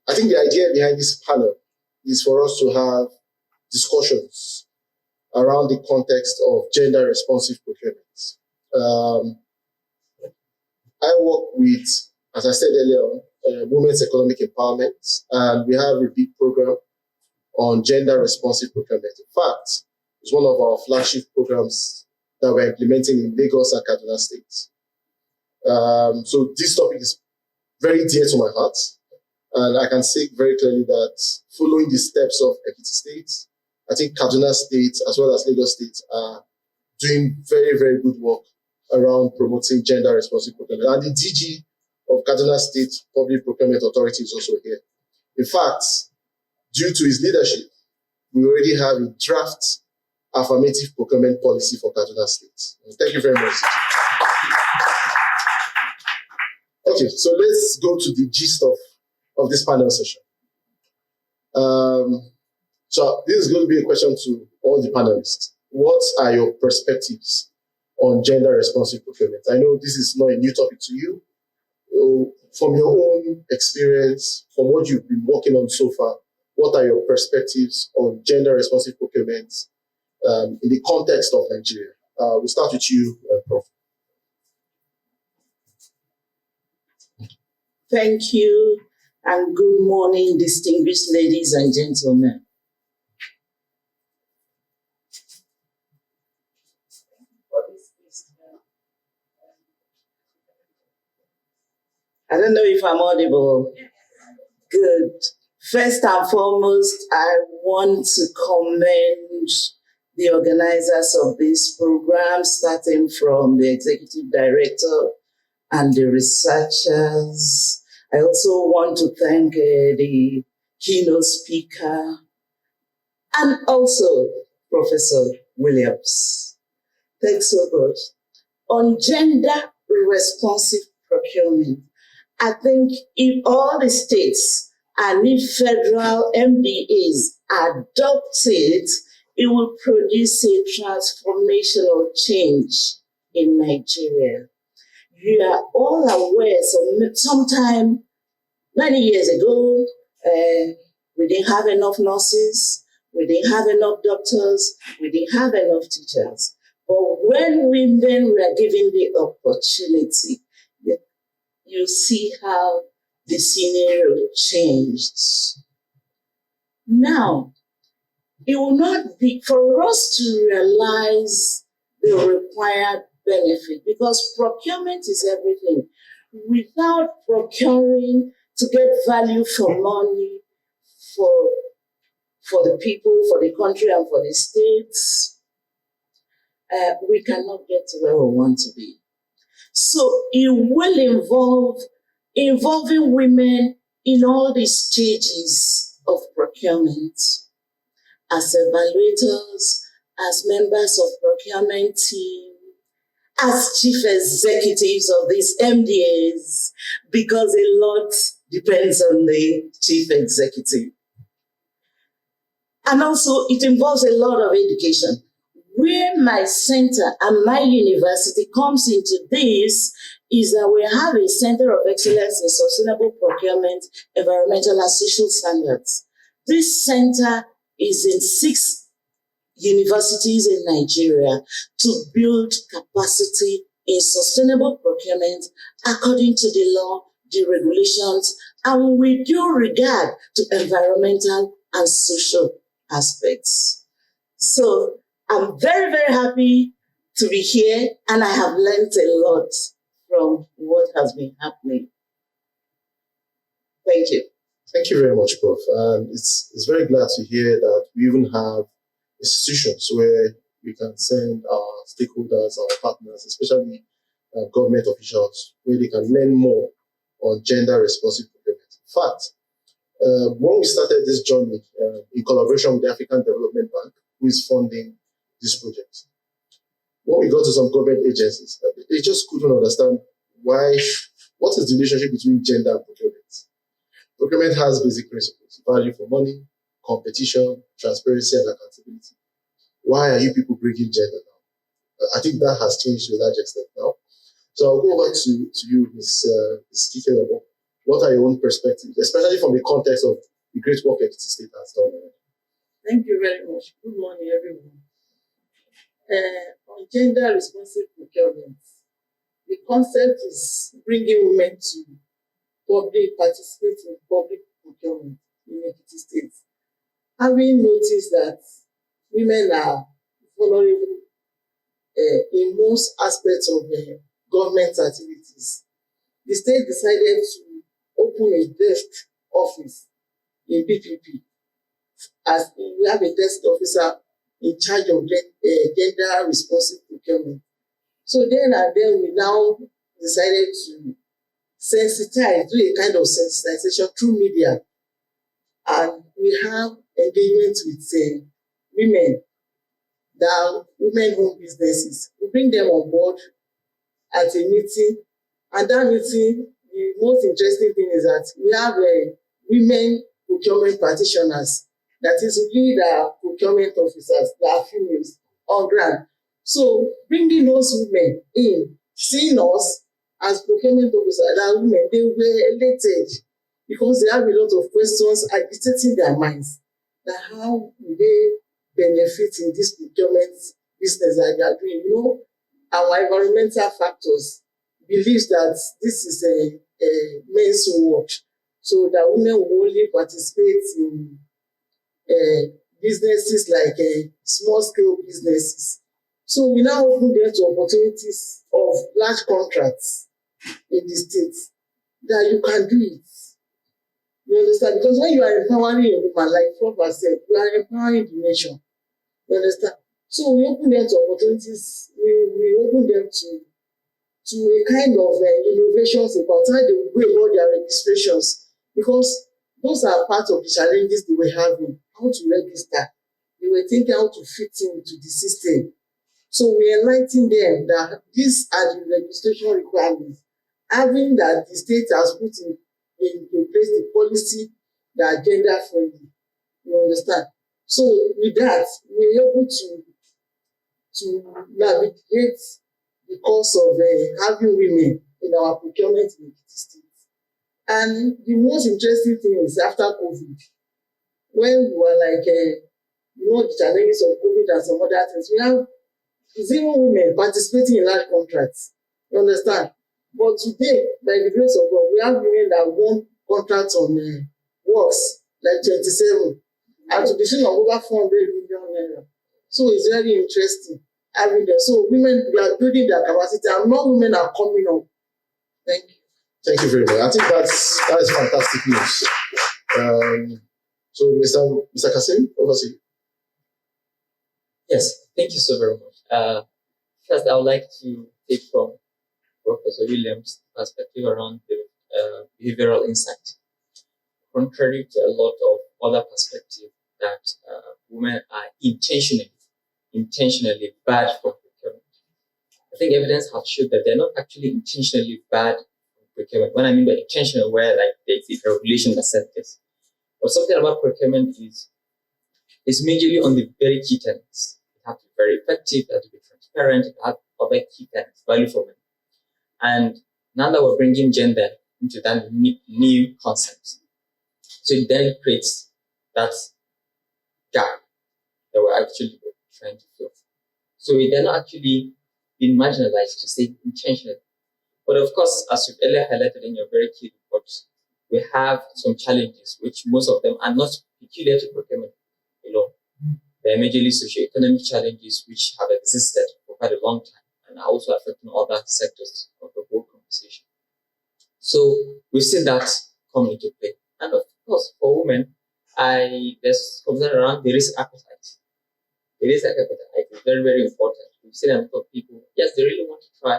I think the idea behind this panel is for us to have discussions around the context of gender-responsive procurement. I work with, as I said earlier on, women's economic empowerment, and we have a big program on gender-responsive procurement. In fact, it's one of our flagship programs that we're implementing in Lagos and Kaduna states. So this topic is very dear to my heart, and I can say very clearly that following the steps of Ekiti State, I think Kaduna State as well as Lagos State are doing very, very good work around promoting gender-responsive procurement. And the DG of Kaduna State Public Procurement Authority is also here. In fact, due to his leadership, we already have a draft affirmative procurement policy for Kaduna State. Thank you very much. Okay, so let's go to the gist of this panel session. So this is going to be a question to all the panelists. What are your perspectives on gender-responsive procurement? I know this is not a new topic to you. From your own experience, from what you've been working on so far, what are your perspectives on gender-responsive procurement in the context of Nigeria? We'll start with you, Prof. Thank you, and good morning, distinguished ladies and gentlemen. I don't know if I'm audible. Good. First and foremost, I want to commend the organizers of this program, starting from the executive director and the researchers. I also want to thank the keynote speaker and also Professor Williams. Thanks so much. On gender-responsive procurement, I think if all the states and if federal MDAs adopt it, it will produce a transformational change in Nigeria. You are all aware, sometime many years ago, we didn't have enough nurses, we didn't have enough doctors, we didn't have enough teachers. But when women were given the opportunity, you see how the scenario changed. Now, it will not be for us to realize the required benefit, because procurement is everything. Without procuring to get value for money for the people, for the country, and for the states, we cannot get to where we want to be. So it will involving women in all the stages of procurement, as evaluators, as members of procurement team, as chief executives of these MDAs, because a lot depends on the chief executive. And also it involves a lot of education. Where my center and my university comes into this is that we have a Center of Excellence in Sustainable Procurement, Environmental and Social Standards. This center is in 6 universities in Nigeria to build capacity in sustainable procurement according to the law, the regulations, and with due regard to environmental and social aspects. So I'm very, very happy to be here, and I have learned a lot from what has been happening. Thank you. Thank you very much, Prof. It's very glad to hear that we even have institutions where we can send our stakeholders, our partners, especially government officials, where they can learn more on gender-responsive procurement. In fact, when we started this journey in collaboration with the African Development Bank, who is funding this project, when we got to some government agencies, they just couldn't understand what is the relationship between gender and procurement. Procurement has basic principles: value for money, competition, transparency, and accountability. Why are you people bringing gender now? I think that has changed to a large extent now. So I'll go over to you, Ms. Kike. What are your own perspectives, especially from the context of the great work Ekiti State has done? Thank you very much. Good morning, everyone. On gender-responsive procurement, the concept is bringing women to participate in public procurement in Ekiti State. Having noticed that women are vulnerable in most aspects of government activities, the state decided to open a desk office in PPP, as we have a desk officer in charge of gender-responsive procurement. So then and then we now decided to sensitize, do a kind of sensitization through media, and we have engagement with women, that women-owned businesses. We bring them on board at a meeting, and that meeting, the most interesting thing is that we have women procurement practitioners, that is, we are procurement officers that are females on ground. So bringing those women in, seeing us as procurement officers, that women, they were elated because they have a lot of questions agitating their minds, that how will they benefit in this procurement business that they are doing. You know, our environmental factors believes that this is a men's work, so that women will only participate in businesses like small scale businesses. So we now open them to opportunities of large contracts in the states, that you can do it. You understand? Because when you are empowering a woman, like Prof said, you are empowering the nation. You understand? So we open them to opportunities, we open them to a kind of innovations about how they will go about their registrations, because those are part of the challenges they were having, how to register. They were thinking how to fit into the system. So we enlighten them that these are the registration requirements, having that the state has put in place the policy that are gender friendly. You understand? So with that, we're able to navigate the course of having women in our procurement in the state. And the most interesting thing is after COVID, when we were like, the challenges of COVID and some other things, we have 0 women participating in large contracts. You understand? But today, by the grace of God, we have women that won contracts on works like 27, and to the tune of over 400 million naira. So it's very interesting having them. So women, we are building their capacity, and more women are coming up. Thank you. Thank you very much. I think that is fantastic news. So, Mr. Kasim, over to you. Yes, thank you so very much. First, I would like to take from Professor Williams' perspective around the behavioral insight. Contrary to a lot of other perspectives that women are intentionally bad for procurement, I think evidence has shown that they're not actually intentionally bad for procurement. What I mean by intentional, where like there's a regulation that says this, but something about procurement is majorly on the very key tenets. It has to be very effective, it has to be transparent, it has other key tenets, value for money. And now that we're bringing gender into that new concept, so it then creates that gap that we're actually trying to fill. So it then actually been marginalized, to say intentionally. But of course, as you've earlier highlighted in your very key report, we have some challenges, which most of them are not peculiar to procurement alone. They are majorly socioeconomic challenges which have existed for quite a long time and are also affecting other sectors of the whole conversation. So we've seen that come into play. And of course, for women, there's concern around the risk appetite. The risk appetite is very, very important. We've seen a lot of people, yes, they really want to try,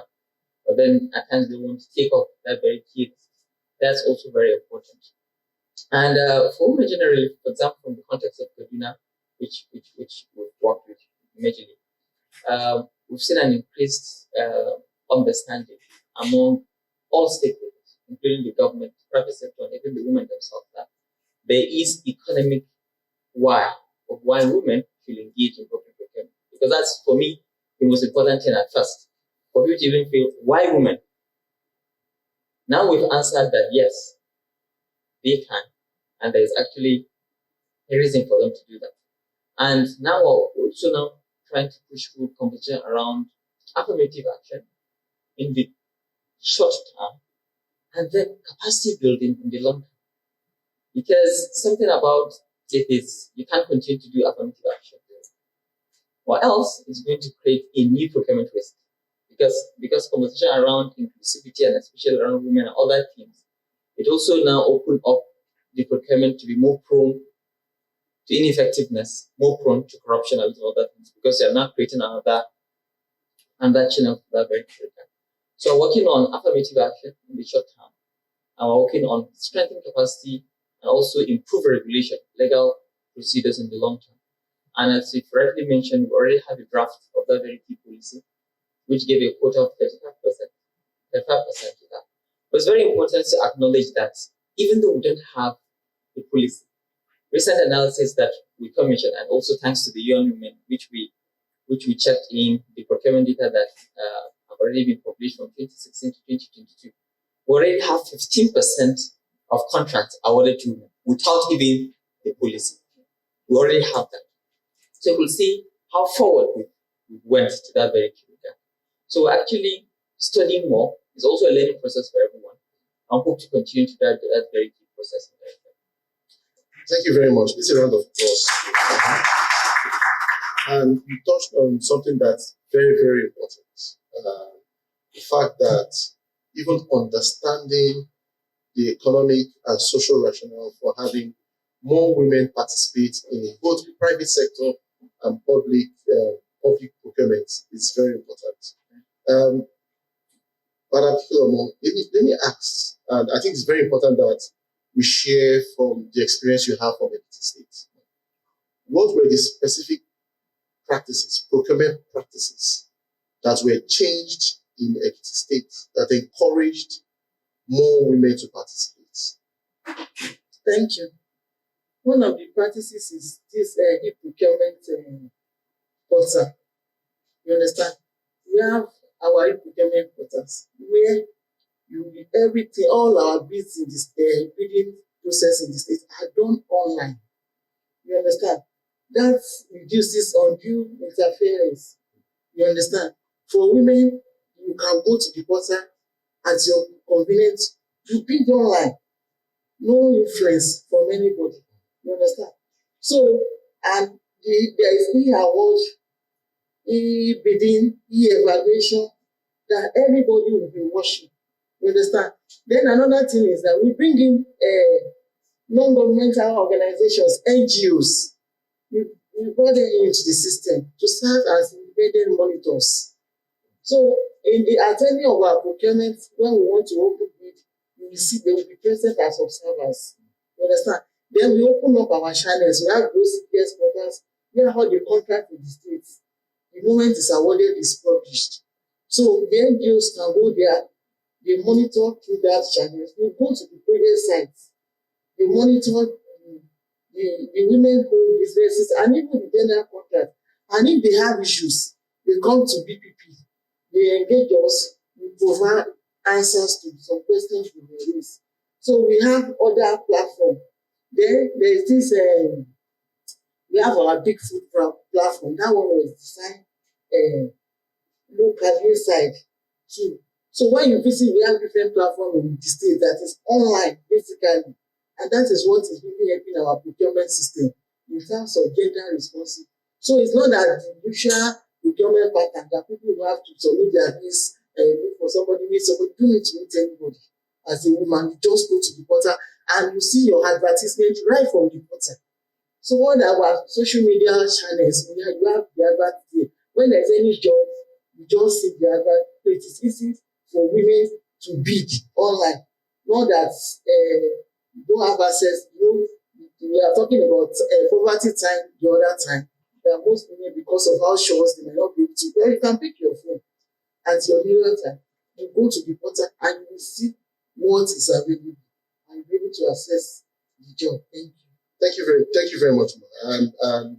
but then at times they want to take off that very key. That's also very important. And for women generally, for example, from the context of Kaduna, which we've worked with majorly, we've seen an increased understanding among all stakeholders, including the government, private sector, and even the women themselves, that there is economic why of why women should engage in public procurement. Because that's, for me, the most important thing at first. For people to even feel, why women? Now we've answered that yes, they can, and there is actually a reason for them to do that. And now we're also now trying to push through conversation around affirmative action in the short term and then capacity building in the long term. Because something about it is you can't continue to do affirmative action, or else it's going to create a new procurement risk. Because conversation around inclusivity and especially around women and other things, it also now open up the procurement to be more prone to ineffectiveness, more prone to corruption and other things, because you're now creating another channel for that very critical. So we're working on affirmative action in the short term, and we're working on strengthening capacity and also improve regulation, legal procedures in the long term. And as you correctly mentioned, we already have a draft of that very key policy, which gave a quota of 35% to that. But it's very important to acknowledge that even though we don't have the policy, recent analysis that we commissioned, and also thanks to the UN Women, which we checked in the procurement data that have already been published from 2016 to 2022, we already have 15% of contracts awarded to women without even the policy. We already have that. So we'll see how forward we went to that very key gap. So actually studying more is also a learning process for everyone. I hope to continue to that very key process. Thank you very much. This is a round of applause. And you touched on something that's very, very important. The fact that even understanding the economic and social rationale for having more women participate in both the private sector and public procurement is very important. Madam Philomo, let me ask, and I think it's very important that we share from the experience you have from Ekiti State. What were the specific practices, procurement practices, that were changed in Ekiti State that encouraged more women to participate? Thank you. One of the practices is this e-procurement portal. You understand? We have our e-procurement portals where everything, all our bids in this bidding process in the state are done online. You understand? That reduces undue interference. You understand? For women, you can go to the portal at your convenience. You bid online. No influence from anybody. You understand? So, and there is e-award, e-bidding, e-evaluation that everybody will be watching. You understand? Then another thing is that we bring in non-governmental organizations, NGOs. We brought them into the system to serve as independent monitors. So, in the attending of our procurement, when we want to open bid, you will see they will be present as observers. You understand? Then we open up our channels. We have those CPS portals where all the contract with the states, the moment it's awarded, is published. So the NGOs can go there, they monitor through that channel. We go to the project sites, they monitor the women-owned businesses and even the general contract. And if they have issues, they come to BPP. They engage us, we provide answers to some questions we may raise. So we have other platforms. Then there is this, we have our big food platform. That one was designed local inside too. So when you visit, we have different platforms in the state that is online, basically. And that is what is really helping our procurement system in terms of gender responsive. So it's not that the usual procurement pattern that people will have to submit their list, look for somebody, meet somebody. You don't need to meet anybody. As a woman, you just go to the portal and you see your advertisement right from the portal. So on our social media channels, you have the advert. When there's any job, you just see the advert. It is easy for women to bid online. Not that you don't have access. We are talking about poverty time the other time. There are most women, because of how short they may not be able to. Well, you can pick your phone at your leisure time. You go to the portal and you will see what is available and be able to access the job. Thank you. Thank you very much, and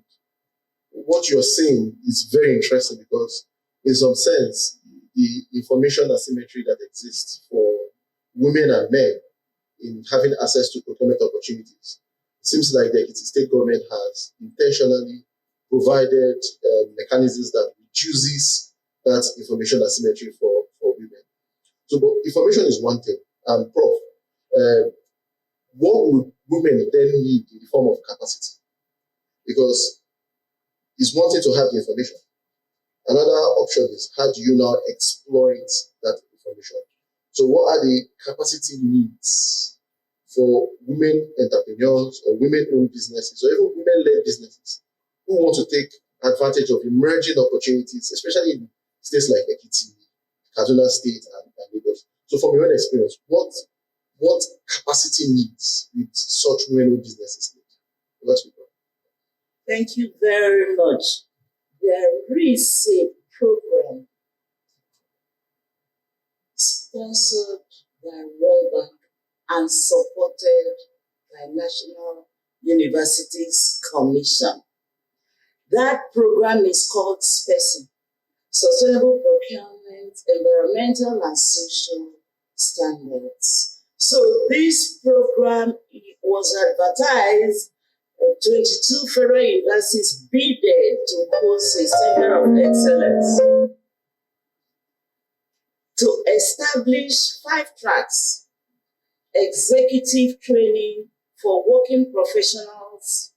what you're saying is very interesting because, in some sense, the information asymmetry that exists for women and men in having access to procurement opportunities, it seems like the Ekiti state government has intentionally provided mechanisms that reduces that information asymmetry for women. So, but information is one thing. And Prof, what would women then need in the form of capacity? Because it's one thing to have the information. Another option is, how do you now exploit that information? So what are the capacity needs for women entrepreneurs or women-owned businesses or even women-led businesses who want to take advantage of emerging opportunities, especially in states like Ekiti, Kaduna State, and Lagos? So from your own experience, what capacity needs with such women-owned businesses need? Thank you very much. There is a program sponsored by World Bank and supported by National Universities Commission. That program is called SPECI, Sustainable Procurement, Environmental and Social Standards. So this program was advertised. 22 federal universities bidded to host a Center of Excellence to establish 5 tracks: executive training for working professionals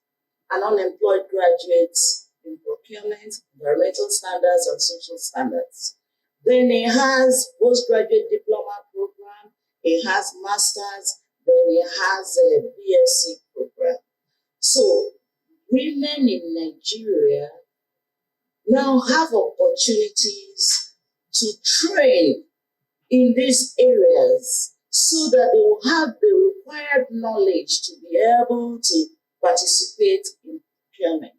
and unemployed graduates in procurement, environmental standards, and social standards. Then it has postgraduate diploma program, it has masters, then it has a BSc program. So women in Nigeria now have opportunities to train in these areas so that they will have the required knowledge to be able to participate in procurement.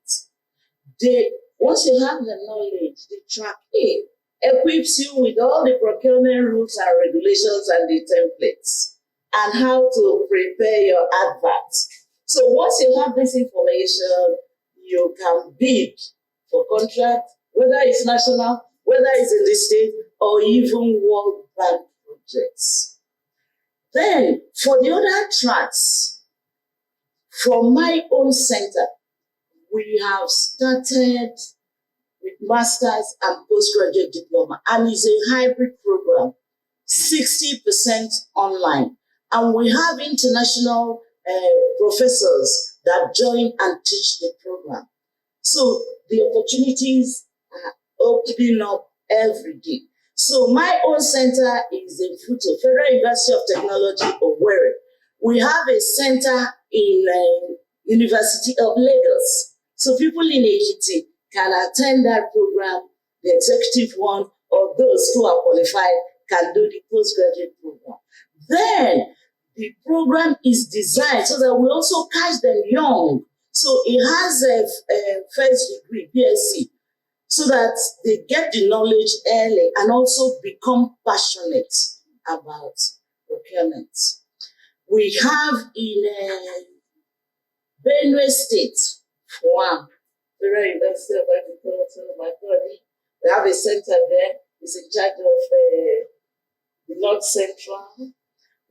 Once you have the knowledge, the track A equips you with all the procurement rules and regulations and the templates and how to prepare your adverts. So once you have this information, you can bid for contract, whether it's national, whether it's in the state, or even World Bank projects. Then, for the other tracks, from my own center, we have started with master's and postgraduate diploma, and it's a hybrid program, 60% online. And we have international professors that join and teach the program. So the opportunities are opening up every day. So my own center is in Futo, Federal University of Technology, Owerri. We have a center in University of Lagos. So people in Ekiti can attend that program, the executive one, or those who are qualified can do the postgraduate program. Then the program is designed so that we also catch them young. So it has a first degree, BSc, so that they get the knowledge early and also become passionate about procurement. We have in Benue State, Federal University of Agriculture, my body. We have a center there. It's in charge of the North Central.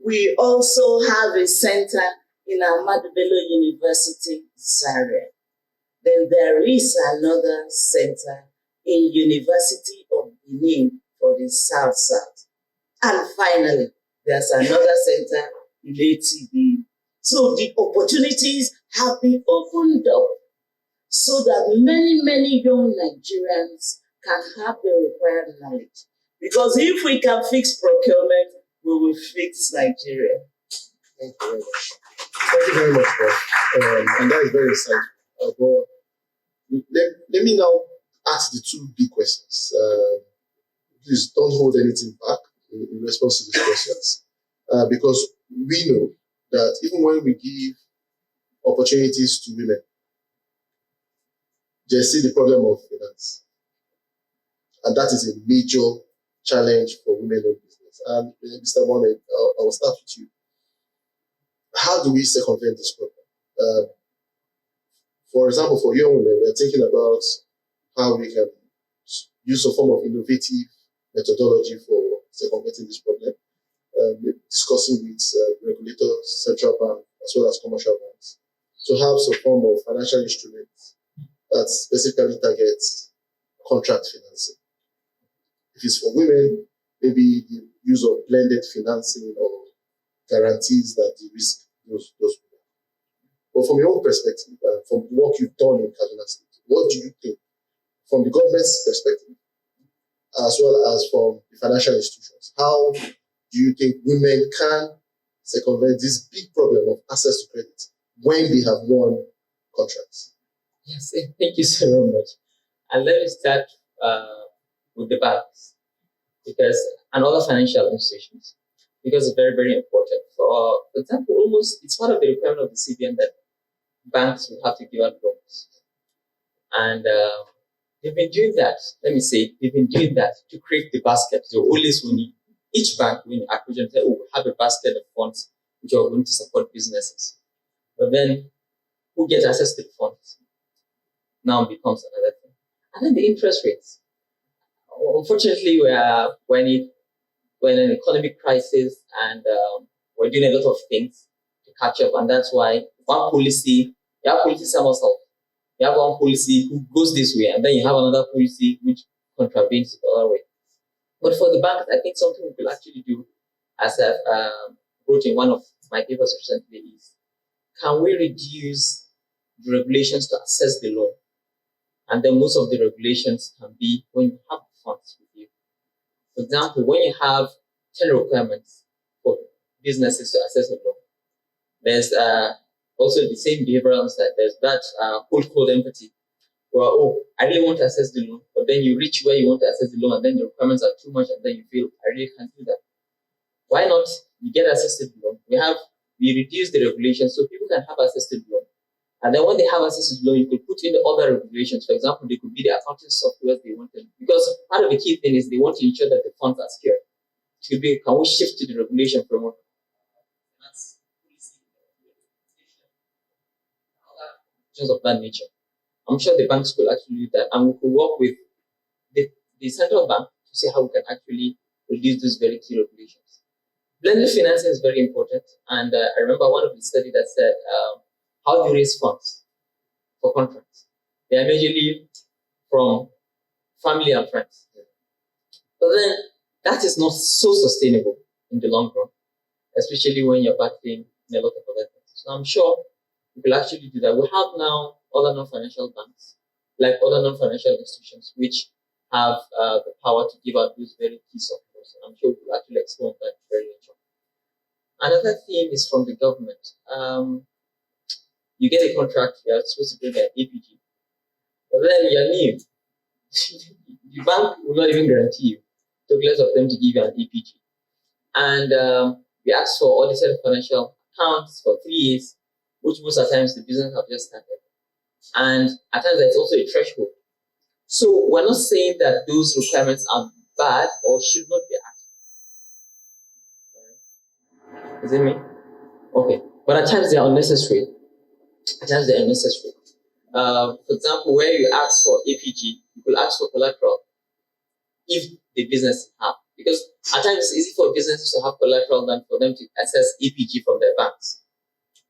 We also have a center in Ahmadu Bello University, Zaria. Then there is another center in University of Benin for the South. And finally, there's another center in ATB. So the opportunities have been opened up so that many, many young Nigerians can have the required knowledge. Because if we can fix procurement, we will fix Nigeria. Thank you very much. Thank you very much, Prof. And that is very insightful. Let me now ask the 2 big questions. Please don't hold anything back in response to these questions. Because we know that even when we give opportunities to women, they see the problem of finance. And that is a major challenge for women in business. And Mr. Monet, I will start with you. How do we circumvent this problem? For example, for young women, we're thinking about how we can use a form of innovative methodology for circumventing this problem, discussing with regulators, central bank, as well as commercial banks, to have some form of financial instrument that specifically targets contract financing. If it's for women, maybe the use of blended financing or guarantees that the risk those people. But from your own perspective, from the work you've done in Kaduna State, what do you think, from the government's perspective, as well as from the financial institutions, how do you think women can circumvent this big problem of access to credit when they have won contracts? Yes, thank you so very much. And let me start with the banks, because and other financial institutions, because it's very, very important. For example, almost it's part of the requirement of the CBN that banks will have to give out loans. And they've been doing that. Let me say, they've been doing that to create the basket. So always when each bank, when you acquisition, say, oh, we have a basket of funds which are going to support businesses. But then who gets access to the funds now becomes another thing. And then the interest rates. Unfortunately, when an economic crisis, and we're doing a lot of things to catch up, and that's why one policy, you have policy somersault. You have one policy who goes this way, and then you have another policy which contravenes the other way. But for the banks, I think something we will actually do, as I wrote in one of my papers recently, is can we reduce the regulations to access the loan? And then most of the regulations can be when you have funds with you. For example, when you have 10 requirements for businesses to access a loan, there's also the same behavioral insight. There's that whole code empathy, where, oh, I really want to access the loan, but then you reach where you want to access the loan, and then the requirements are too much, and then you feel, I really can't do that. Why not? You get access to the loan. We reduce the regulations so people can have access to the loan. And then when they have access to the loan, you could put in the other regulations. For example, they could be the accounting software they wanted. Because part of the key thing is they want to ensure that the funds are secure. It could be, can we shift to the regulation framework? That's of that nature. I'm sure the banks could actually do that. And we could work with the central bank to see how we can actually reduce these very key regulations. Blended financing is very important. And I remember one of the studies that said, how do you raise funds for contracts? They are majorly from family and friends. But then that is not so sustainable in the long run, especially when you're backing in a lot of other things. So I'm sure we will actually do that. We have now other non-financial banks, like other non-financial institutions, which have the power to give out those very key softwares. And I'm sure we will actually explore that very later. Another theme is from the government. You get a contract, you're supposed to bring an APG. But then you're new. The bank will not even guarantee you. It took less of them to give you an APG. And we ask for audited financial accounts for 3 years, which most of the times the business have just started. And at times there's also a threshold. So we're not saying that those requirements are bad or should not be asked. Is it me? Okay. But at times they are unnecessary. For example, where you ask for APG, you could ask for collateral if the business have. Because at times it's easy for businesses to have collateral than for them to access APG from their banks.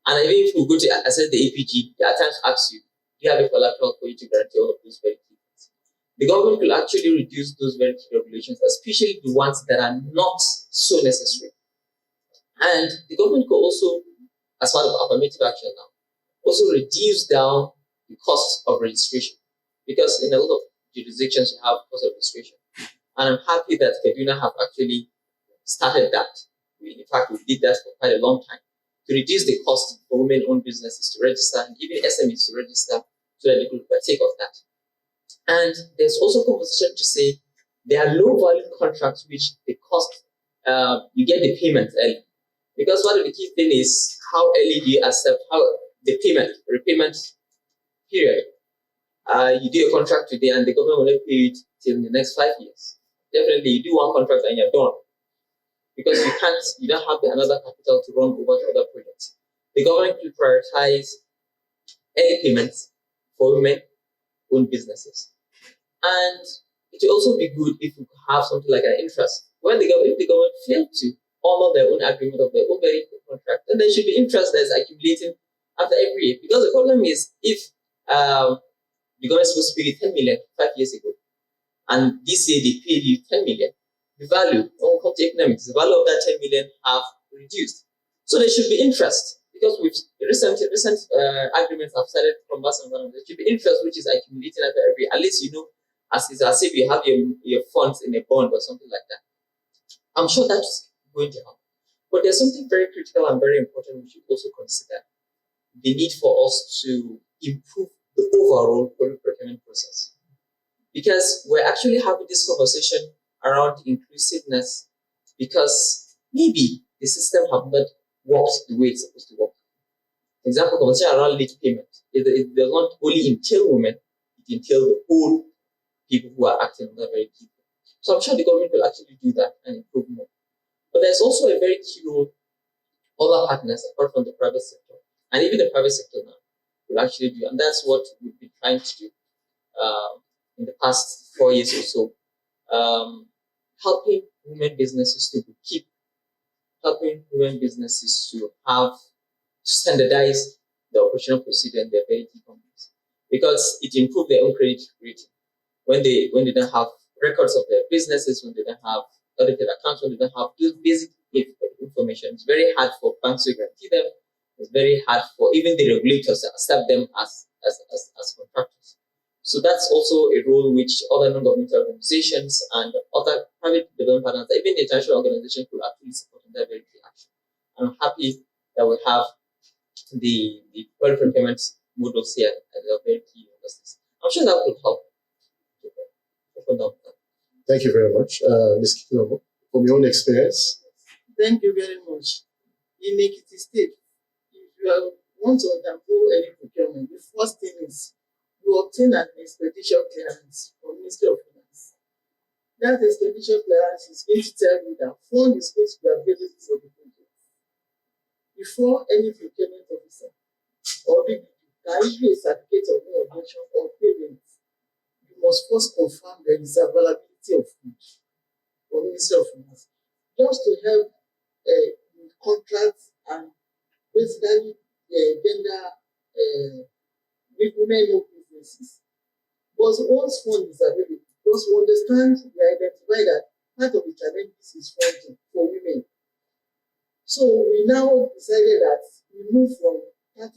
And even if you go to access the APG, they at times ask you, do you have a collateral for you to guarantee all of those very key things? The government will actually reduce those very key regulations, especially the ones that are not so necessary. And the government could also, as part of affirmative action now, also reduce down the cost of registration, because in a lot of jurisdictions you have cost of registration. And I'm happy that Kaduna have actually started that. In fact, we did that for quite a long time to reduce the cost for women-owned businesses to register and even SMEs to register so that they could partake of that. And there's also conversation to say there are low-value contracts which the cost, you get the payment early. Because one of the key things is how early do you accept the repayment period. You do a contract today and the government will not pay it till the next 5 years. Definitely, you do one contract and you're done. Because you don't have another capital to run over to other projects. The government will prioritize early payments for women-owned businesses. And it will also be good if you have something like an interest. If the government failed to honor their own agreement of their own very good contract, then there should be interest that's accumulating after every year. Because the problem is, if the government is supposed to pay you 10 million 5 years ago, and this year they paid you 10 million, the value, when we come to economics, the value of that 10 million have reduced. So there should be interest, because with recent agreements have started from us and there should be interest which is accumulating at every, at least as if you have your funds in a bond or something like that. I'm sure that's going to help. But there's something very critical and very important we should also consider: the need for us to improve the overall public procurement process. Because we're actually having this conversation around inclusiveness because maybe the system have not worked the way it's supposed to work. For example, conversation around late payment. It does not only entail women, it entails the whole people who are acting on that very key. So I'm sure the government will actually do that and improve more. But there's also a very key role other partners apart from the private sector, and even the private sector now will actually do, and that's what we've been trying to do in the past 4 years or so, helping women businesses to keep, helping women businesses to standardize the operational procedure in their very key companies, because it improved their own credit rating when they don't have records of their businesses, when they don't have audited accounts, when they don't have those basic information. It's very hard for banks to guarantee them. It's very hard for even the regulators to accept them as contractors. So that's also a role which other non-governmental organizations and other private development partners, even the international organizations, could actually support in that very key action. I'm happy that we have the public procurement models here at the very key universities. I'm sure that will help to open up that. Thank you very much, Ms. Kikunobo. From your own experience. Thank you very much. In Ekiti State, if you want to undergo any procurement, the first thing is you obtain an expedition clearance from Ministry of Finance. That expedition clearance is going to tell you that fund is going to be available for the project. Before any procurement officer or BBP can issue a certificate of no objection or payment, you must first confirm there is availability of funds from Ministry of Finance, just to help contracts and basically gender women-owned businesses. But once fund is available, because we understand, we identify that part of the challenges is funding for women. So we now decided that we move from 30%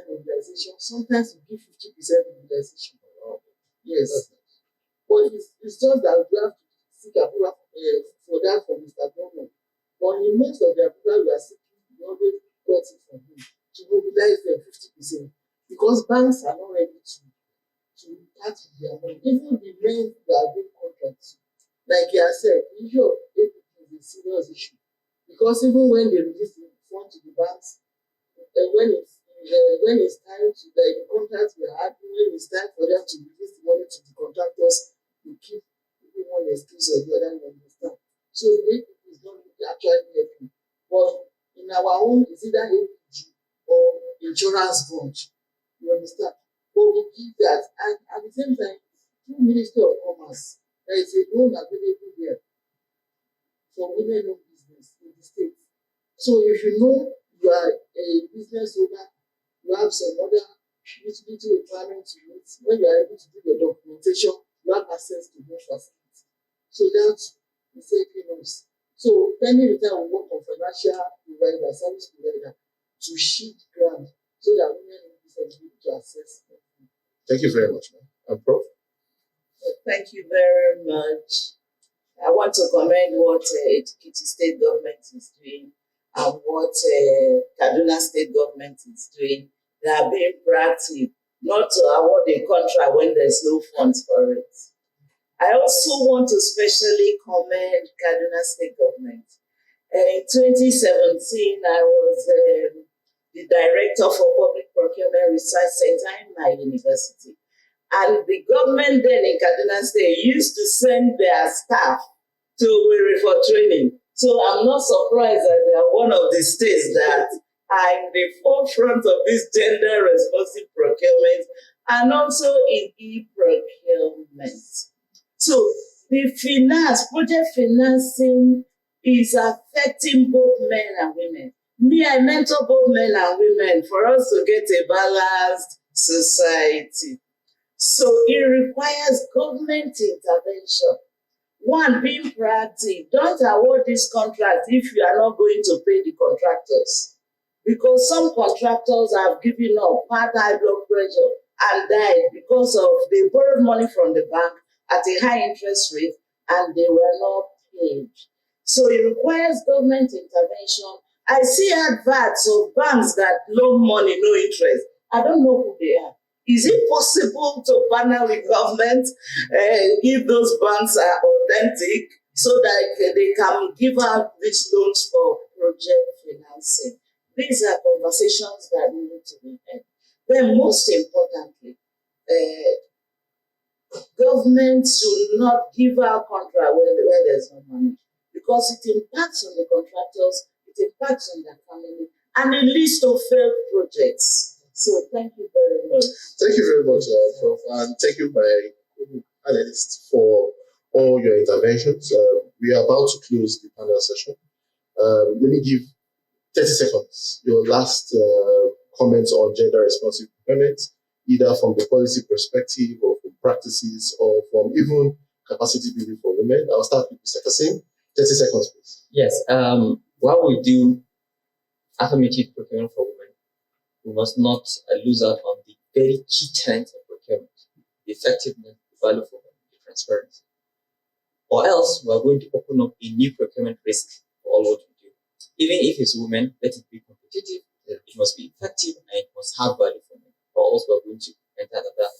mobilization, sometimes we give 50% mobilization. Yes. But it's just that we have to seek approval for that from Mr. Government. But in most of the approval we are seeking, we always got it from him to mobilize them 50%, because banks are not ready to part with their money. Even the men that are doing contracts, like I said, the issue of APP is a serious issue, because even when they release the fund to the banks, when it's time to the contracts we are having, when it's time for them to release the money to the contractors, we keep giving one excuse or the other, you understand. So the way is not actually helping. But in our own, it's either APG or insurance bond. You understand? But we give that, and at the same time, through Ministry of Commerce, there is a loan available there for women-owned business in the state. So if you know you are a business owner, you have some other utility requirements to meet, when you are able to do the documentation, you have access to those facilities. So that's the safety norms. So pending return will work on financial provider, service provider to shield ground so that women in business will be able to access. Thank you very much, ma'am. Prof. Thank you very much. I want to commend what Ekiti State government is doing and what Kaduna State government is doing. They are being proactive, not to award a contract when there's no funds for it. I also want to specially commend Kaduna State government. In 2017, I was the director for Public Procurement Research Center in my university. And the government then in Kaduna State used to send their staff to Owerri for training. So I'm not surprised that they are one of the states that are in the forefront of this gender-responsive procurement and also in e-procurement. So the project financing is affecting both men and women. Me, I mentor both men and women for us to get a balanced society. So it requires government intervention. One, being proactive. Don't award this contract if you are not going to pay the contractors. because some contractors have given up, had high blood pressure, and died because of they borrowed money from the bank at a high interest rate and they were not paid. So it requires government intervention. I see adverts of banks that loan money, no interest. I don't know who they are. Is it possible to partner with government if those banks are authentic so that they can give out these loans for project financing? These are conversations that we need to be had. Then most importantly, government should not give out contract where there's no money, because it impacts on the contractors, it impacts on their family, and it leads to failed projects. So thank you very much. Thank you very much, Prof. And thank you, my analyst, for all your interventions. We are about to close the panel session. Let me give 30 seconds, your last comments on gender-responsive procurement, either from the policy perspective or from practices or from even capacity building for women. I'll start with Mr. Kasim. 30 seconds, please. Yes. While we do affirmative procurement for women, we must not lose out on the very key tenets of procurement: the effectiveness, the value for money, the transparency. Or else, we are going to open up a new procurement risk for all what we do. Even if it's women, let it be competitive, it must be effective, and it must have value for money. Or else, we are going to enter another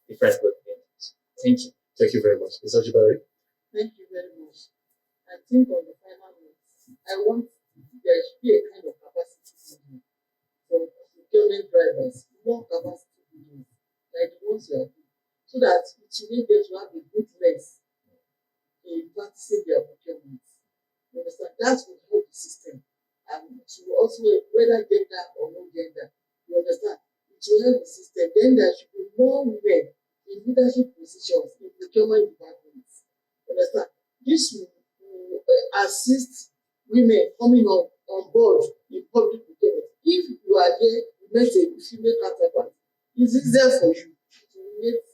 different procurement. Thank you. Thank you very much. Mr. Jibari. Thank you very much. I think on the final note, I want there should be a kind of capacity building for procurement drivers, more capacity building, like the ones you are doing, so that it will make them to have a good legs in practicing their procurement. You understand? That will help the system, and it will also, whether gender or no gender, you understand? It will help the system. Then there should be more women in leadership positions in procurement departments. You understand? This will assist women coming on board in public procurement. If you are there, you met a female counterpart, it's easier for you to relate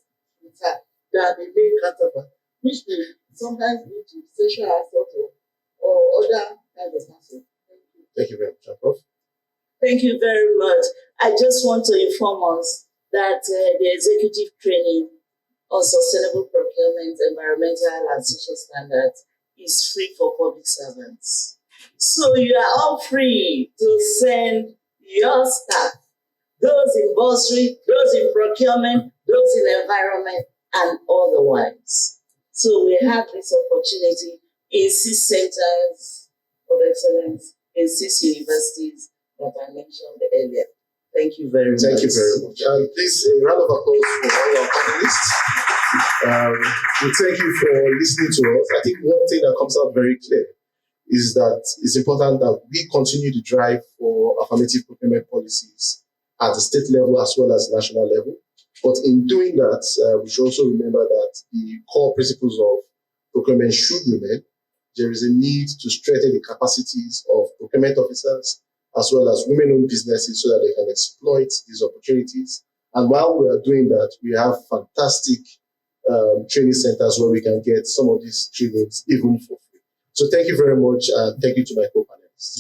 with her than a male counterpart, which may sometimes lead to sexual assault or other kinds of assault. Thank you very much, Prof. Thank you very much. I just want to inform us that the executive training on sustainable procurement, environmental and social standards is free for public servants. So you are all free to send your staff, those in bursary, those in procurement, those in environment, and otherwise. So we have this opportunity in 6 centers of excellence, in 6 universities that I mentioned earlier. Thank you very much. Thank you very much. And please, a round of applause for all our panelists. We thank you for listening to us. I think one thing that comes out very clear is that it's important that we continue to drive for affirmative procurement policies at the state level as well as national level. But in doing that, we should also remember that the core principles of procurement should remain. There is a need to strengthen the capacities of procurement officers as well as women-owned businesses so that they can exploit these opportunities. And while we are doing that, we have fantastic training centers where we can get some of these trainings even for free. So thank you very much, and thank you to my co-panelists.